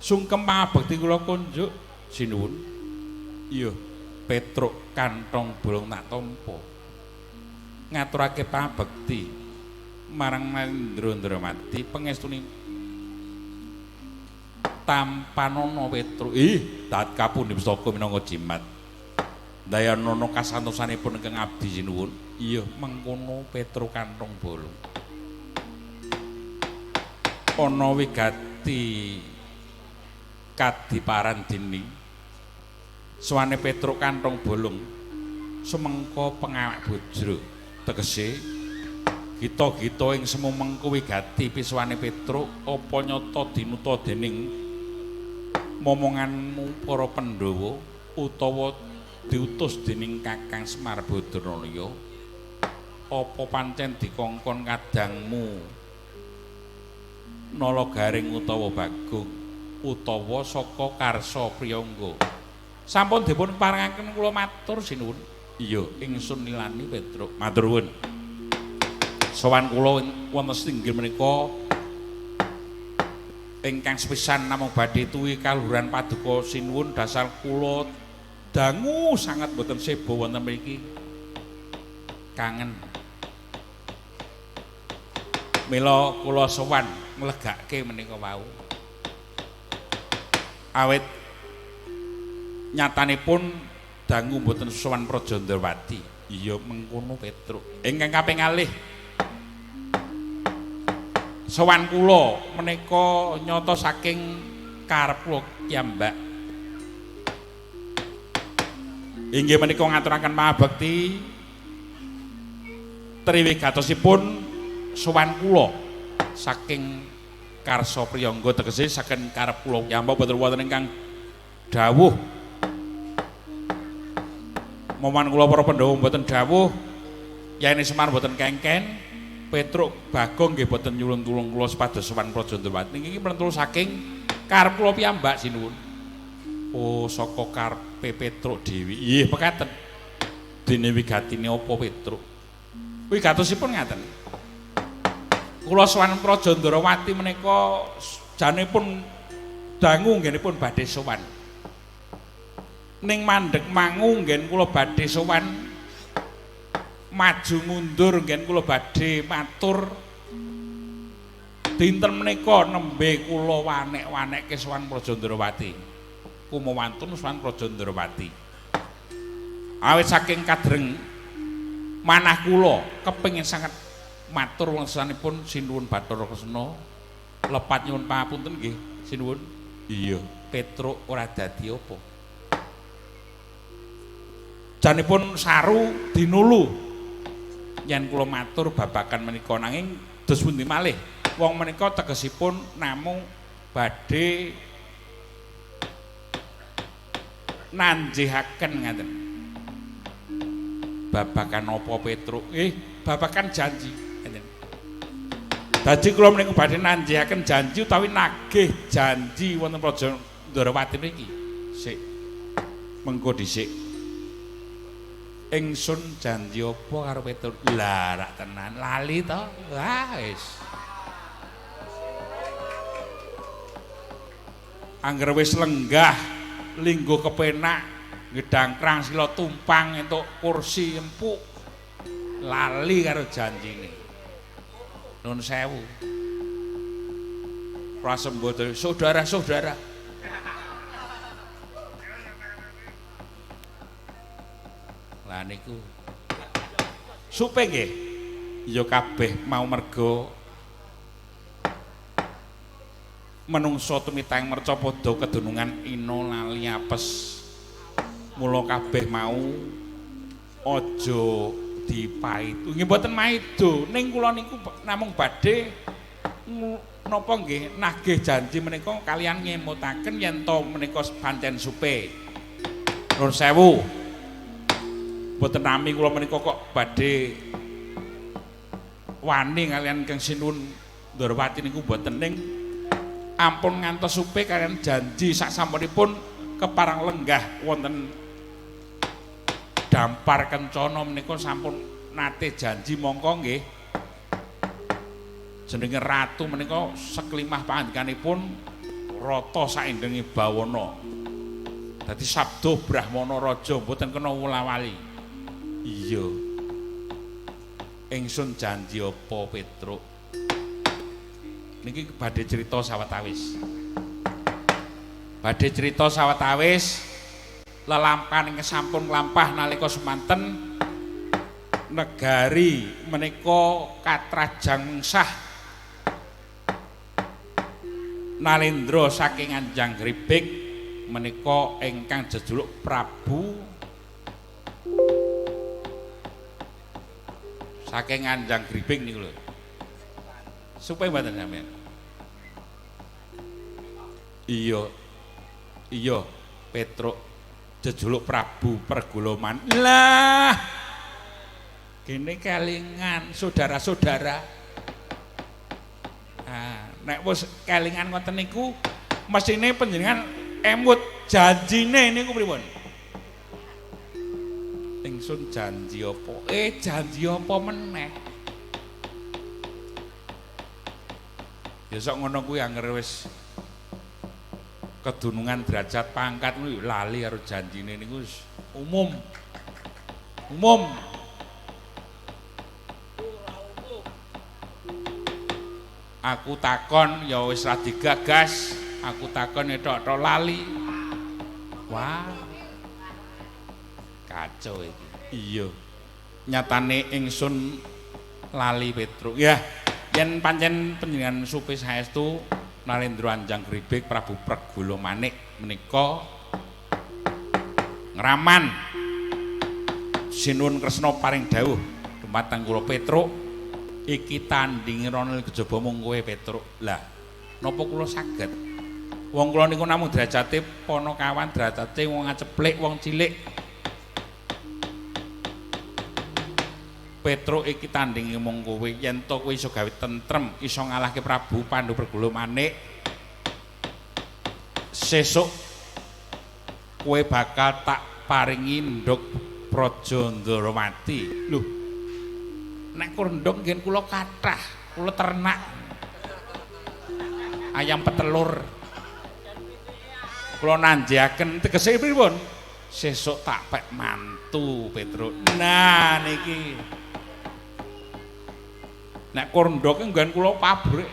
Sungkem pangabekti kula kunjuk sinuwun. Iya, Petruk kantong bolong tak tampa. Ngaturake pangabekti marang Narendra Ndrawati pangestune tampanana Petruk. Dat kapundi pustaka minangka jimat. Dayanana kasantosanipun ingkang abdi sinuwun. Iya, mengkono Petruk kantong bolong. Ana wigati kadiparan dini suwane Petruk kantong bolong sumengko pengawak bojro tegese gita-gita ing semumengko wigati pisuwane Petruk apa nyata dinuta dening momonganmu para Pandhawa utawa diutus dening Kakang Semar Badranaya apa pancen dikongkon kadangmu Nalagaring utawa Bagong utawa saka Karsa Priyangga. Sampun dipun paringaken kula matur sinuwun. Iya, ingsun nilani Petruk. Matur nuwun. Sowan kula wonten inggih menika ingkang sepisan namung badhe tuwi kaluhuran Paduka sinuwun dasar kula dangu sangat boten seba wonten mriki. Kangen. Mila kula sowan nglegake menika wau. Awit nyatanipun dangu mboten sowan Praja Ndrawati. Iya mengkono Petruk. Ingkang kaping kalih sowan kula menika nyata saking karep kula piyambak. Inggih menika ngaturaken pangabekti triwigatosipun sowan kula saking Karsa Priyangga tegese saking karep kula piyambak boten wonten ingkang dawuh. Moman kula para Pandhawa mboten dawuh, Yaini Semar mboten kengken, Petruk Bagong nggih boten nyulung-tulung kula sepados sowan Praja Ndrawati. Niki mentul saking karep kula piyambak sinuwun. Oh, saka karepe Petruk dewi. Nggih pekaten. Dene wigatine apa Petruk? Wigatosipun ngaten. Kula sowan Praja Ndrawati menika janipun dangu nggenipun badhe sowan. Ning mandheg mangu nggen kula badhe sowan, maju mundur nggen kula badhe matur. Dinten menika nembe kula wanek-wanekke sowan Praja Ndrawati. Kumawantun sowan Praja Ndrawati. Awit saking kadreng manah kula kepengin sanget matur wangsanipun sinuwun Bathara Kresna. Lepat nyuwun pangapunten nggih sinuwun. Iya, Petruk ora dadi apa. Janipun saru dinulu. Yen kula matur babakan menika nanging dos pundi malih. Wong menika tegesipun namung badhe nanjihaken ngaten. Babakan apa Petruk? Babakan janji. Dadi kula menika badhe nanjihaken janji utawi nagih janji wonten Praja Ndrawati niki. Sik. Mengko dhisik. Ingsun janji apa karo Petruk? Lah rak tenan lali to. Wah wis. Angger wis lenggah linggo kepenak gedang krang sila tumpang entuk kursi empuk lali karo janjine. Nun sewu. Prasembodo saudara-saudara. Lah niku. Supe nggih. Ya kabeh mau merga menungso tumitahing merca padha kedunungan ina lali apes. Mula kabeh mau aja dipaitu. Nggih mboten maido, ning kula niku namung badhe napa nggih nagih janji menika kalian ngemutaken yen to menika pancen supe. Nuwun sewu. Mboten nami kula menika kok badhe wani kalian Kang Sinuwun Ndarawati niku mboten ning ampun ngantos supe kalian janji saksampunipun keparang lenggah wonten dampar kencana menika sampun nate janji mongko nggih jenenge ratu menika seklimah pangandikanipun rata saindenge bawana dadi sabda Brahmana raja mboten kena wula-wali. Iya ingsun janji apa Petruk niki badhe crita sawetawis lelampahan ing sampun nglampah nalika semanten negari menika katrajang sah Nalendra saking Anjang Gribik menika ingkang jejuluk Prabu saking Anjang Gribik niku lho. Supaya mboten sampeyan. Iya Petruk jejuluk Prabu Perguloman. Lah kene kelingan saudara-saudara. Nek wis kelingan ngoten niku mesine panjenengan emut janjine niku pripun? Ingsun janji apa? Janji apa meneh? Ya sok ngono kuwi anggere wis kedunungan derajat pangkat kuwi lali karo janjine niku umum. Aku takon ya wis ra digagas, aku takon ethok-ethok lali. Wah. Kacau iki. Iya. Nyatane ingsun lali Petruk. Ya, yen pancen panjenengan supe saestu Nalendra Anjang Gribik Prabu Pregula Manik menika ngraman Sinuwun Kresna paring dawuh dumateng kula Petruk iki tandinge rono kejaba mung kowe Petruk. Lah napa kula saged? Wong kula niku namung derajate panakawan, derajate wong aceplik, wong cilik. Petruk iki tandinge mung kowe, yen to kowe iso gawe tentrem, iso ngalahke Prabu Pandhu Pergula Manik. Sesuk kowe bakal tak paringi nduk Praja Ndarawati. Lho, nek kondhok ngen kula kathah, kula ternak. Ayam petelur. Kula nanjaken tegese pripun? Sesuk tak pek mantu Petruk. Nah niki. Nek kondhok nggen kula pabrik.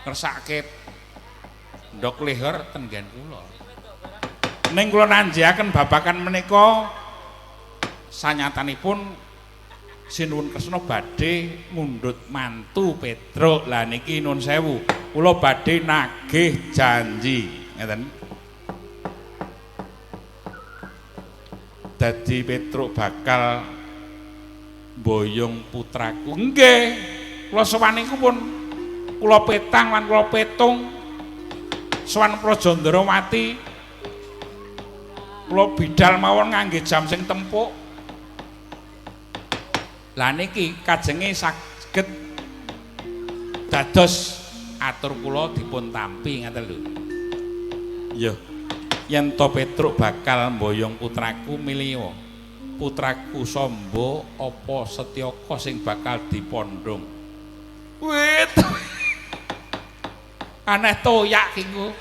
Ngersake ndok leher ten nggen kula. Ning kula nanjaken babakan menika sanyatanipun Sinuwun Kresna badhe ngundhut mantu Petruk. Lah niki nuwun sewu, kula badhe nagih janji, ngeten. Dadi Petruk bakal mboyong putraku. Nggih, kula sowan niku pun kula petang lan kula petung sowan Praja Ndarawati. Kula bidal mawon ngangge jam sing tempuk. Lah niki kajenge saged dados atur kula dipun tampi ngaten lho. Ya. Yen to Petruk bakal mboyong putraku miliya. Putraku Samba apa Setyaka sing bakal dipondhong. Wit. Aneh toyak iku.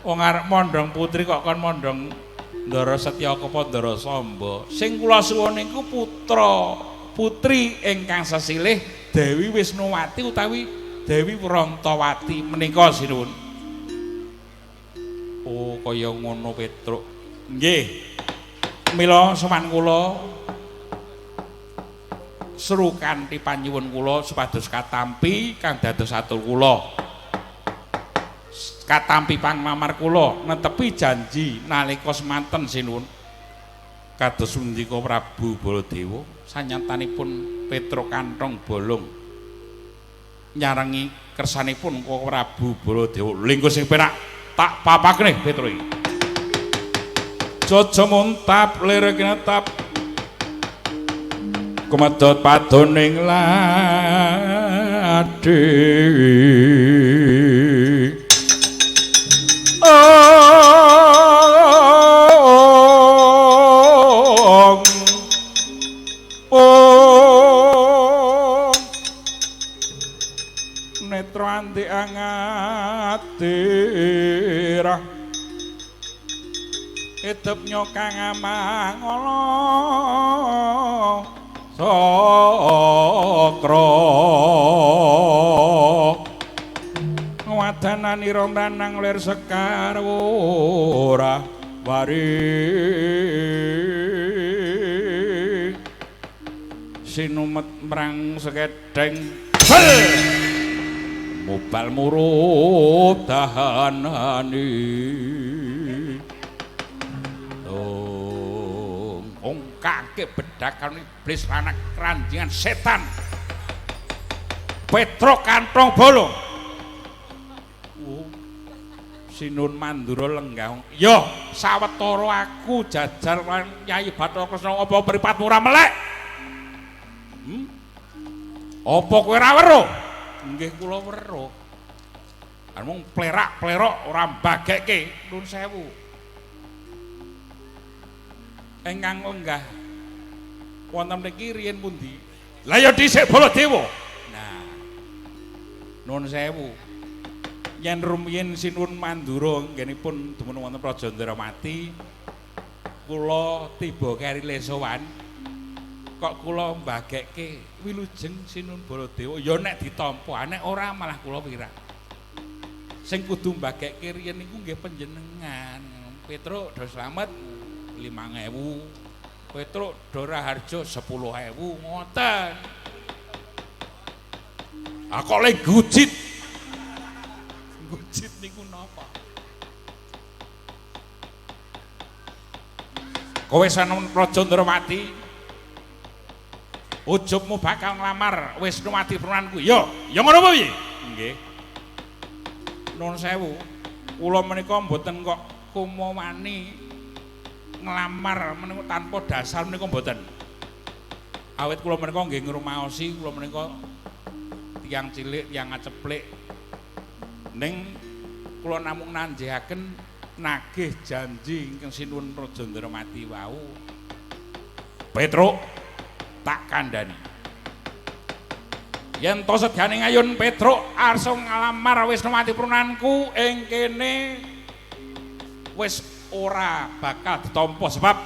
Wong arep mondhong putri kok kon mondhong Ndara Setyaka apa Ndara Samba. Sing kula suwun niku putra putri ingkang sesilih Dewi Wisnuwati utawi Dewi Wrantawati menika sinuwun. Oh kaya ngono Petruk. Nggih. Mila sowan kula seru kanthi panyuwun kula supados katampi kang dados atur kula. Katampi panglamar kula netepi janji nalika semanten sinuwun. Kados ngendika Prabu Baladewa sanyatanipun Petruk kantong bolong nyarengi kersanipun kok Prabu Baladewa linggo sing penak tak papakne Petruk iki. Jojo muntap lir kinatap kumedhot padoning ladi netra anti angatirah edep nyokang amangala sakra wadananira mranang lir sekar ora wari sinumet mrang sekedeng mubal murup dahanani kake bedakan iblis anak keranjingan setan Petruk kantong bolong Sinun Mandura lenggah yo sawetara aku jajar Nyai Bathara Kresna apa mripatmu ora melek apa kowe ora weruh nggih kula weruh mung plerak-plerok ora mbagekke nuwun sewu engkang lenggah wonten mriki riyen pundi? Lah ya dhisik Baladewa. Nah. Nuwun sewu. Yen rumiyin Sinun Mandura nggenipun dumunung wonten Praja Ndramati kula tiba keri lesowan kok kula mbagekke wilujeng Sinun Baladewa ya nek ditampa nek ora malah kula wirang. Sing kudu mbagekke riyen niku nggih panjenengan. Petruk do slamet 5.000 Petruk Doraharjo 10.000 ngoten. Ah kok le gujit. Gujit niku napa? Kowe sanen Praja Ndramati. Ujubmu bakal nglamar Wisnuwati Purnanku. Yo, ya ngono apa piye? Nggih. Nuwun sewu. Kula menika mboten kok kumawani nglamar menika tanpa dasar menika mboten. Awit kula menika nggih ngrumaosi kula menika tiyang cilik, tiyang aceplik. Ning kula namung nanjihaken nagih janji ingkang sinuwun Praja Ndramati wau. Petruk tak kandhani. Yen to sedyaning ayun Petruk arsa nglamar Wisnuwati Purnanku ing kene wis ora bakal ditampa sebab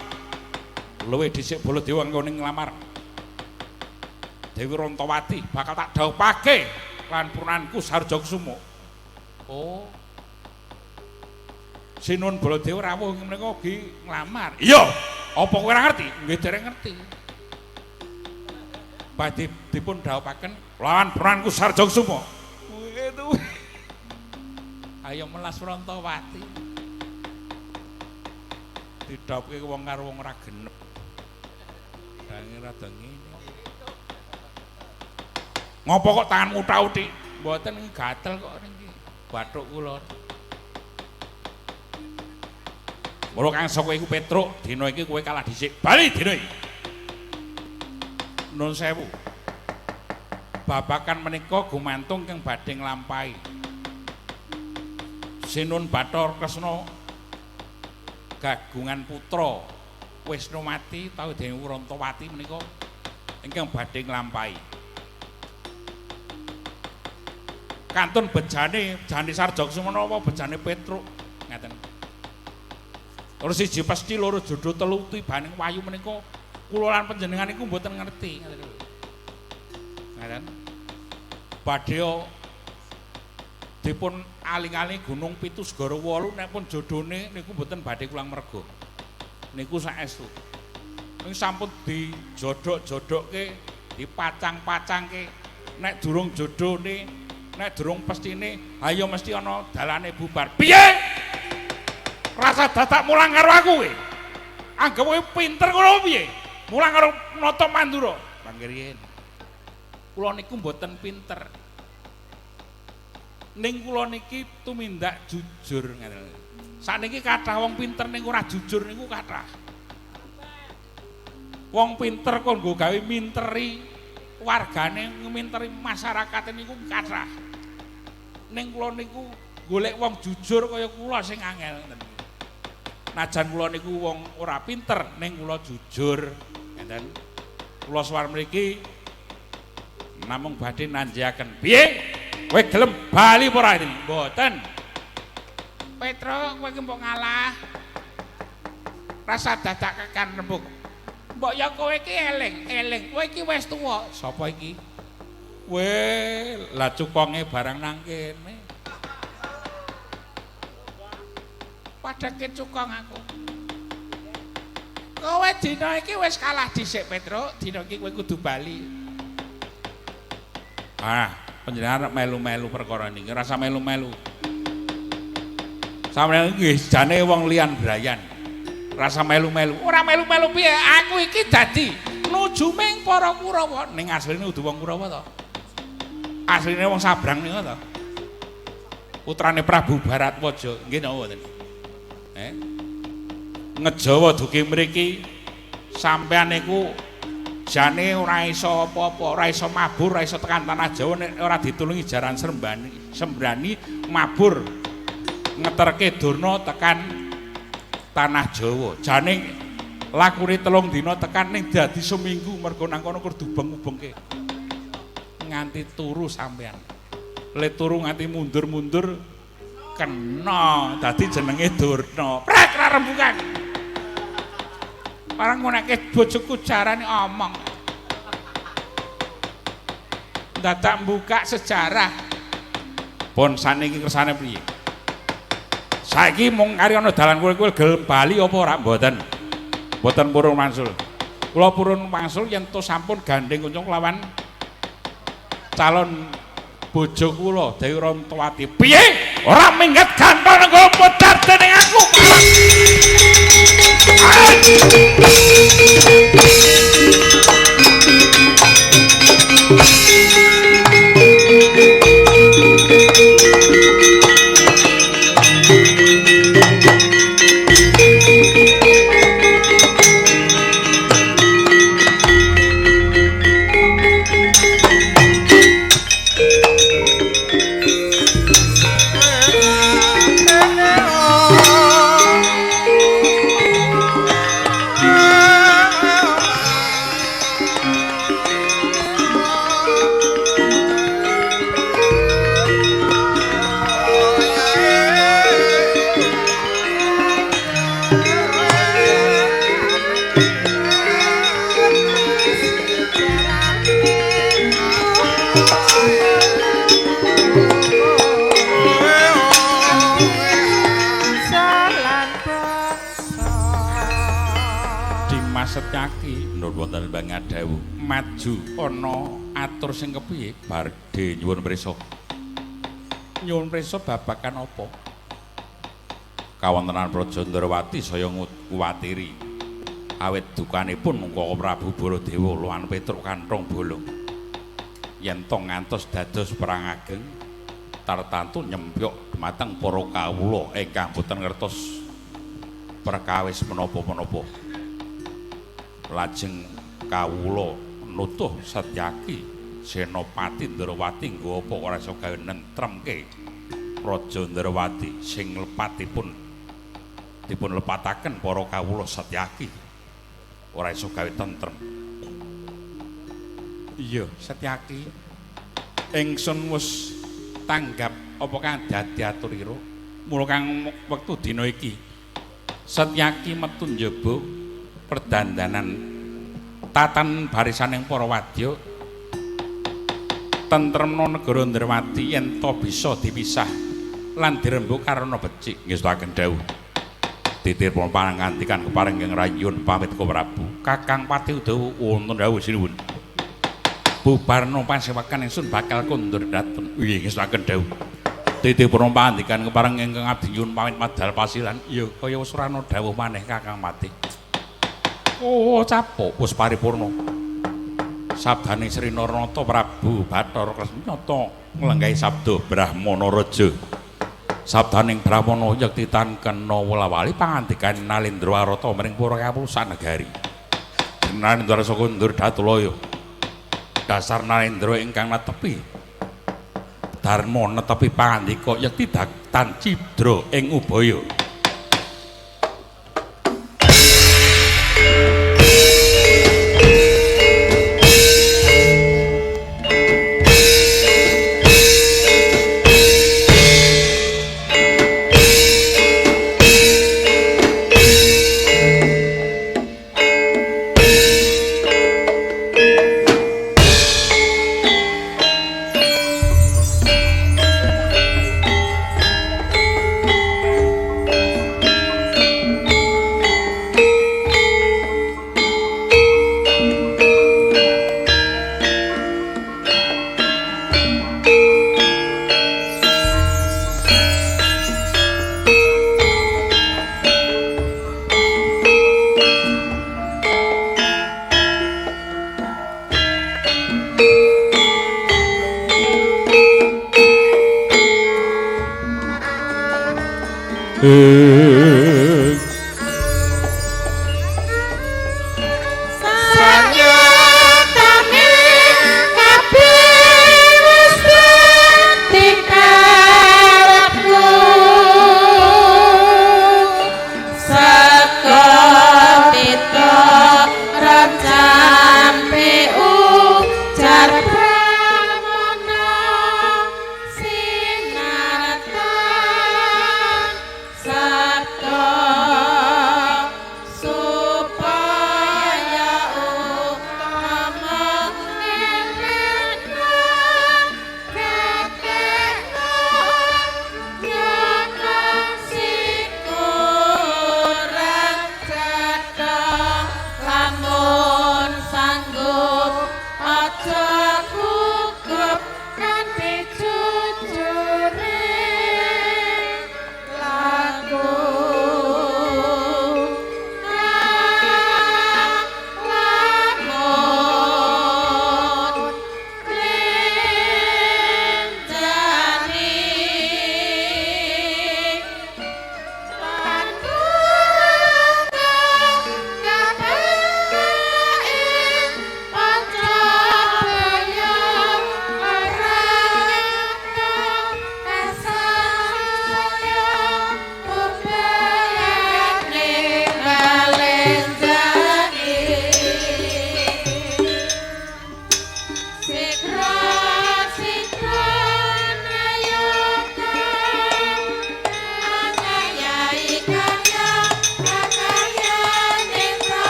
luwih dhisik Baladewa nggone nglamar Dewi Rantawati bakal tak dhawuhake lan Purnanku Sarja Kusuma. Oh. Sinun Baladewa rawuh menika ugi nglamar. Iya, apa kowe ora ngerti? Nggih dereng ngerti. Badhe dipun dhawuhaken lan Purnanku Sarja Kusuma. Itu. Ayo melas Rantawati. Didhawuhke wong karo wong ora genep. Dange rada ngene. Ngopo kok tanganmu tauti? Mboten gatel kok niki. Bathuk kula. Mula kang saka iku Petruk, dina iki kowe kalah dhisik. Bali dina iki. Nuwun sewu. Babakan menika gumantung kang badhe nglampahi. Sinun Bathara Kresna gagungan putra Wisnuwati tau Dewi Rantawati menika ingkang badhe nglampahi. Kantun bejane Sarja Kusuma apa bejane Petruk ngaten. Loro siji pesti loro jodho telu tibaning wayu menika kula lan panjenengan niku mboten ngerti ngaten. Ngaten. Badhe dipun aling-aling Gunung Pitu Segara 8 nek pun jodhone niku mboten badhe kulang merga. Niku saestu. Ning sampun dijodhok-jodhokke dipacang-pacangke nek durung jodhone nek durung pestine ayo mesti ana dalane bubar piye rasa dadak mulang karo aku kowe anggap kowe pinter ngono piye mulang karo Nata Mandura panggriyen kula niku mboten pinter ning kula niki tumindak jujur ngene sakniki kathah wong pinter ning ora jujur niku kathah wong pinter kok nggo gawe minteri wargane ngminteri masyarakat niku kathah ning kula niku golek wong jujur kaya kula sing angel najan kula niku wong ora pinter ning kula jujur ngeten kula suwar mriki namung badhe nanjiaken piye kowe gelem bali apa ora iki mboten Petro kowe ki mbok ngalah rasa dadak kekan rembug mbok ya kowe iki eling kowe iki wis tuwa sapa iki lah cukonge barang nang kene padake cukong aku kowe dina iki wis kalah dhisik Petro dina iki kowe kudu bali panjenengan melu-melu perkara niki rasa melu-melu sampeyan iki jane wong liyan brayan rasa melu-melu ora melu-melu piye aku iki dadi nuju ming para Kurawa ning asline udu wong Kurawa to asline wong Sabrang niku to putrane Prabu Baratwaja nggih napa mboten ngejawa dugi mriki sampeyan niku jane ora iso apa-apa ora iso mabur ora iso tekan tanah Jawa nek ora ditulungi jaran sembrani mabur ngeterke Durna tekan tanah Jawa jane lakune 3 dina tekan ning dadi seminggu mergo nang kono kudu ubeng-ubengke nganti turu sampean le turu nganti mundur-mundur kena dadi jenenge Durna prek ra rembugan parang ngonake bojoku jarane omong dadak mbuka sejarah pun saniki kersane priye saiki mung kari ana dalan kowe gelem bali apa ora mboten purun wangsul kula purun wangsul yen to sampun gandeng kuncung lawan calon bojo kula Dewi Rantawati piye ora minggat gantol nggo putar dening aku wonten Mbang Adawu maju ana atur sing kepiye bardhe nyuwun prisa babakan apa kawontenan Praja Ndrawati saya kuwatiri awit dukanipun mungko Prabu Baladewa lan Petruk Kanthong bolong yen to ngantos dados perang ageng tartantu nyempyok dumateng para kawula ingkang boten ngertos perkawis menapa-menapa lajeng kawula nutuh Satyaki Senopati Ndrawati nggo apa ora iso gawe nentremke Praja Ndrawati sing lepatipun dipun lepataken para kawula Satyaki ora iso gawe tentrem. Iya Satyaki ingsun wis tanggap apa kang dadi aturira mula kang wektu dina iki Satyaki metu njaba perdandanan tatan barisaning para wadya tentremna negara Ndrawati yen to bisa dipisah lan dirembug karana becik nggih saken dawuh titir pangandikan keparing ing rayun pamit ka Prabu Kakang Pati Udawa wonten dawuh sinuwun sabubarna pasewakan ingsun bakal kondur dhateng. Nggih ngesaken dawuh. Titipun pangandikan kepareng ingkang abdi nyuwun pamit madhal pasilan. Ya kaya wis ora ana dawuh maneh Kakang Mati. Oh, capuk wis paripurna. Sabdane Sri Narnata Prabu Bathara Kresnanyata nglenggahi sabda Brahmana Raja. Sabdaning Brahmana yektitan kena wolawali pangandikan Nalendra Warata mring para kapulusan negari. Nalendra saka ndur Datulaya. Dasar Nalendra ingkang netepi dharma netepi pangandika yekti datan cidra ing ubaya.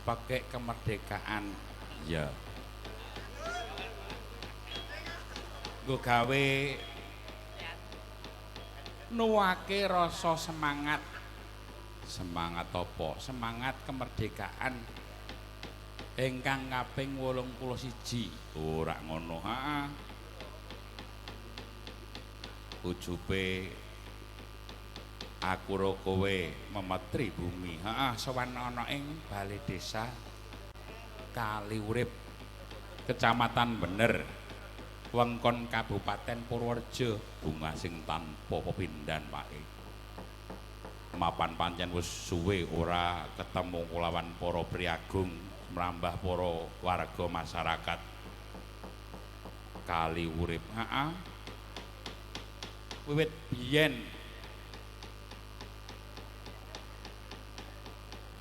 pakai kemerdekaan. Ya. Nggo gawe nuwake rasa semangat. Semangat apa? Semangat kemerdekaan ingkang kaping 81. Ora ngono, heeh. Ujube aku ro kowe memetri bumi. Heeh, sowan ana ing Balai Desa Kaliurip, Kecamatan Bener, wewengkon Kabupaten Purworejo. Bunga sing tanpa pepindhan wae. Mapan pancen wis suwe ora ketemu kulawan para priagung, mrambah para warga masyarakat Kaliurip. Heeh. Wiwit biyen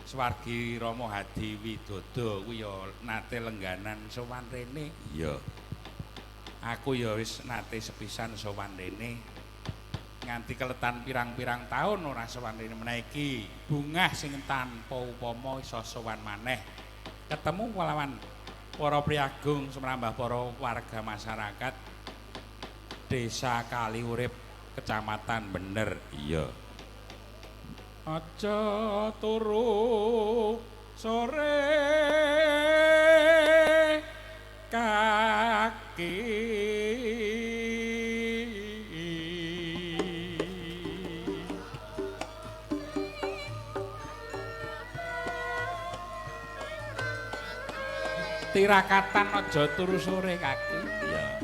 Swargi Rama Hadi Widodo kuwi ya nate lengganan sowan rene. Iya. Aku ya wis nate sepisan sowan rene. Nganti keletan pirang-pirang taun ora sowan rene meneh iki. Bungah sing tanpa upama iso sowan maneh. Ketemu kelawan para priagung semrambah para warga masyarakat Desa Kaliurip, Kecamatan Bener. Iya. Aja turu sore kaki tirakatan aja turu sore kaki. Iya.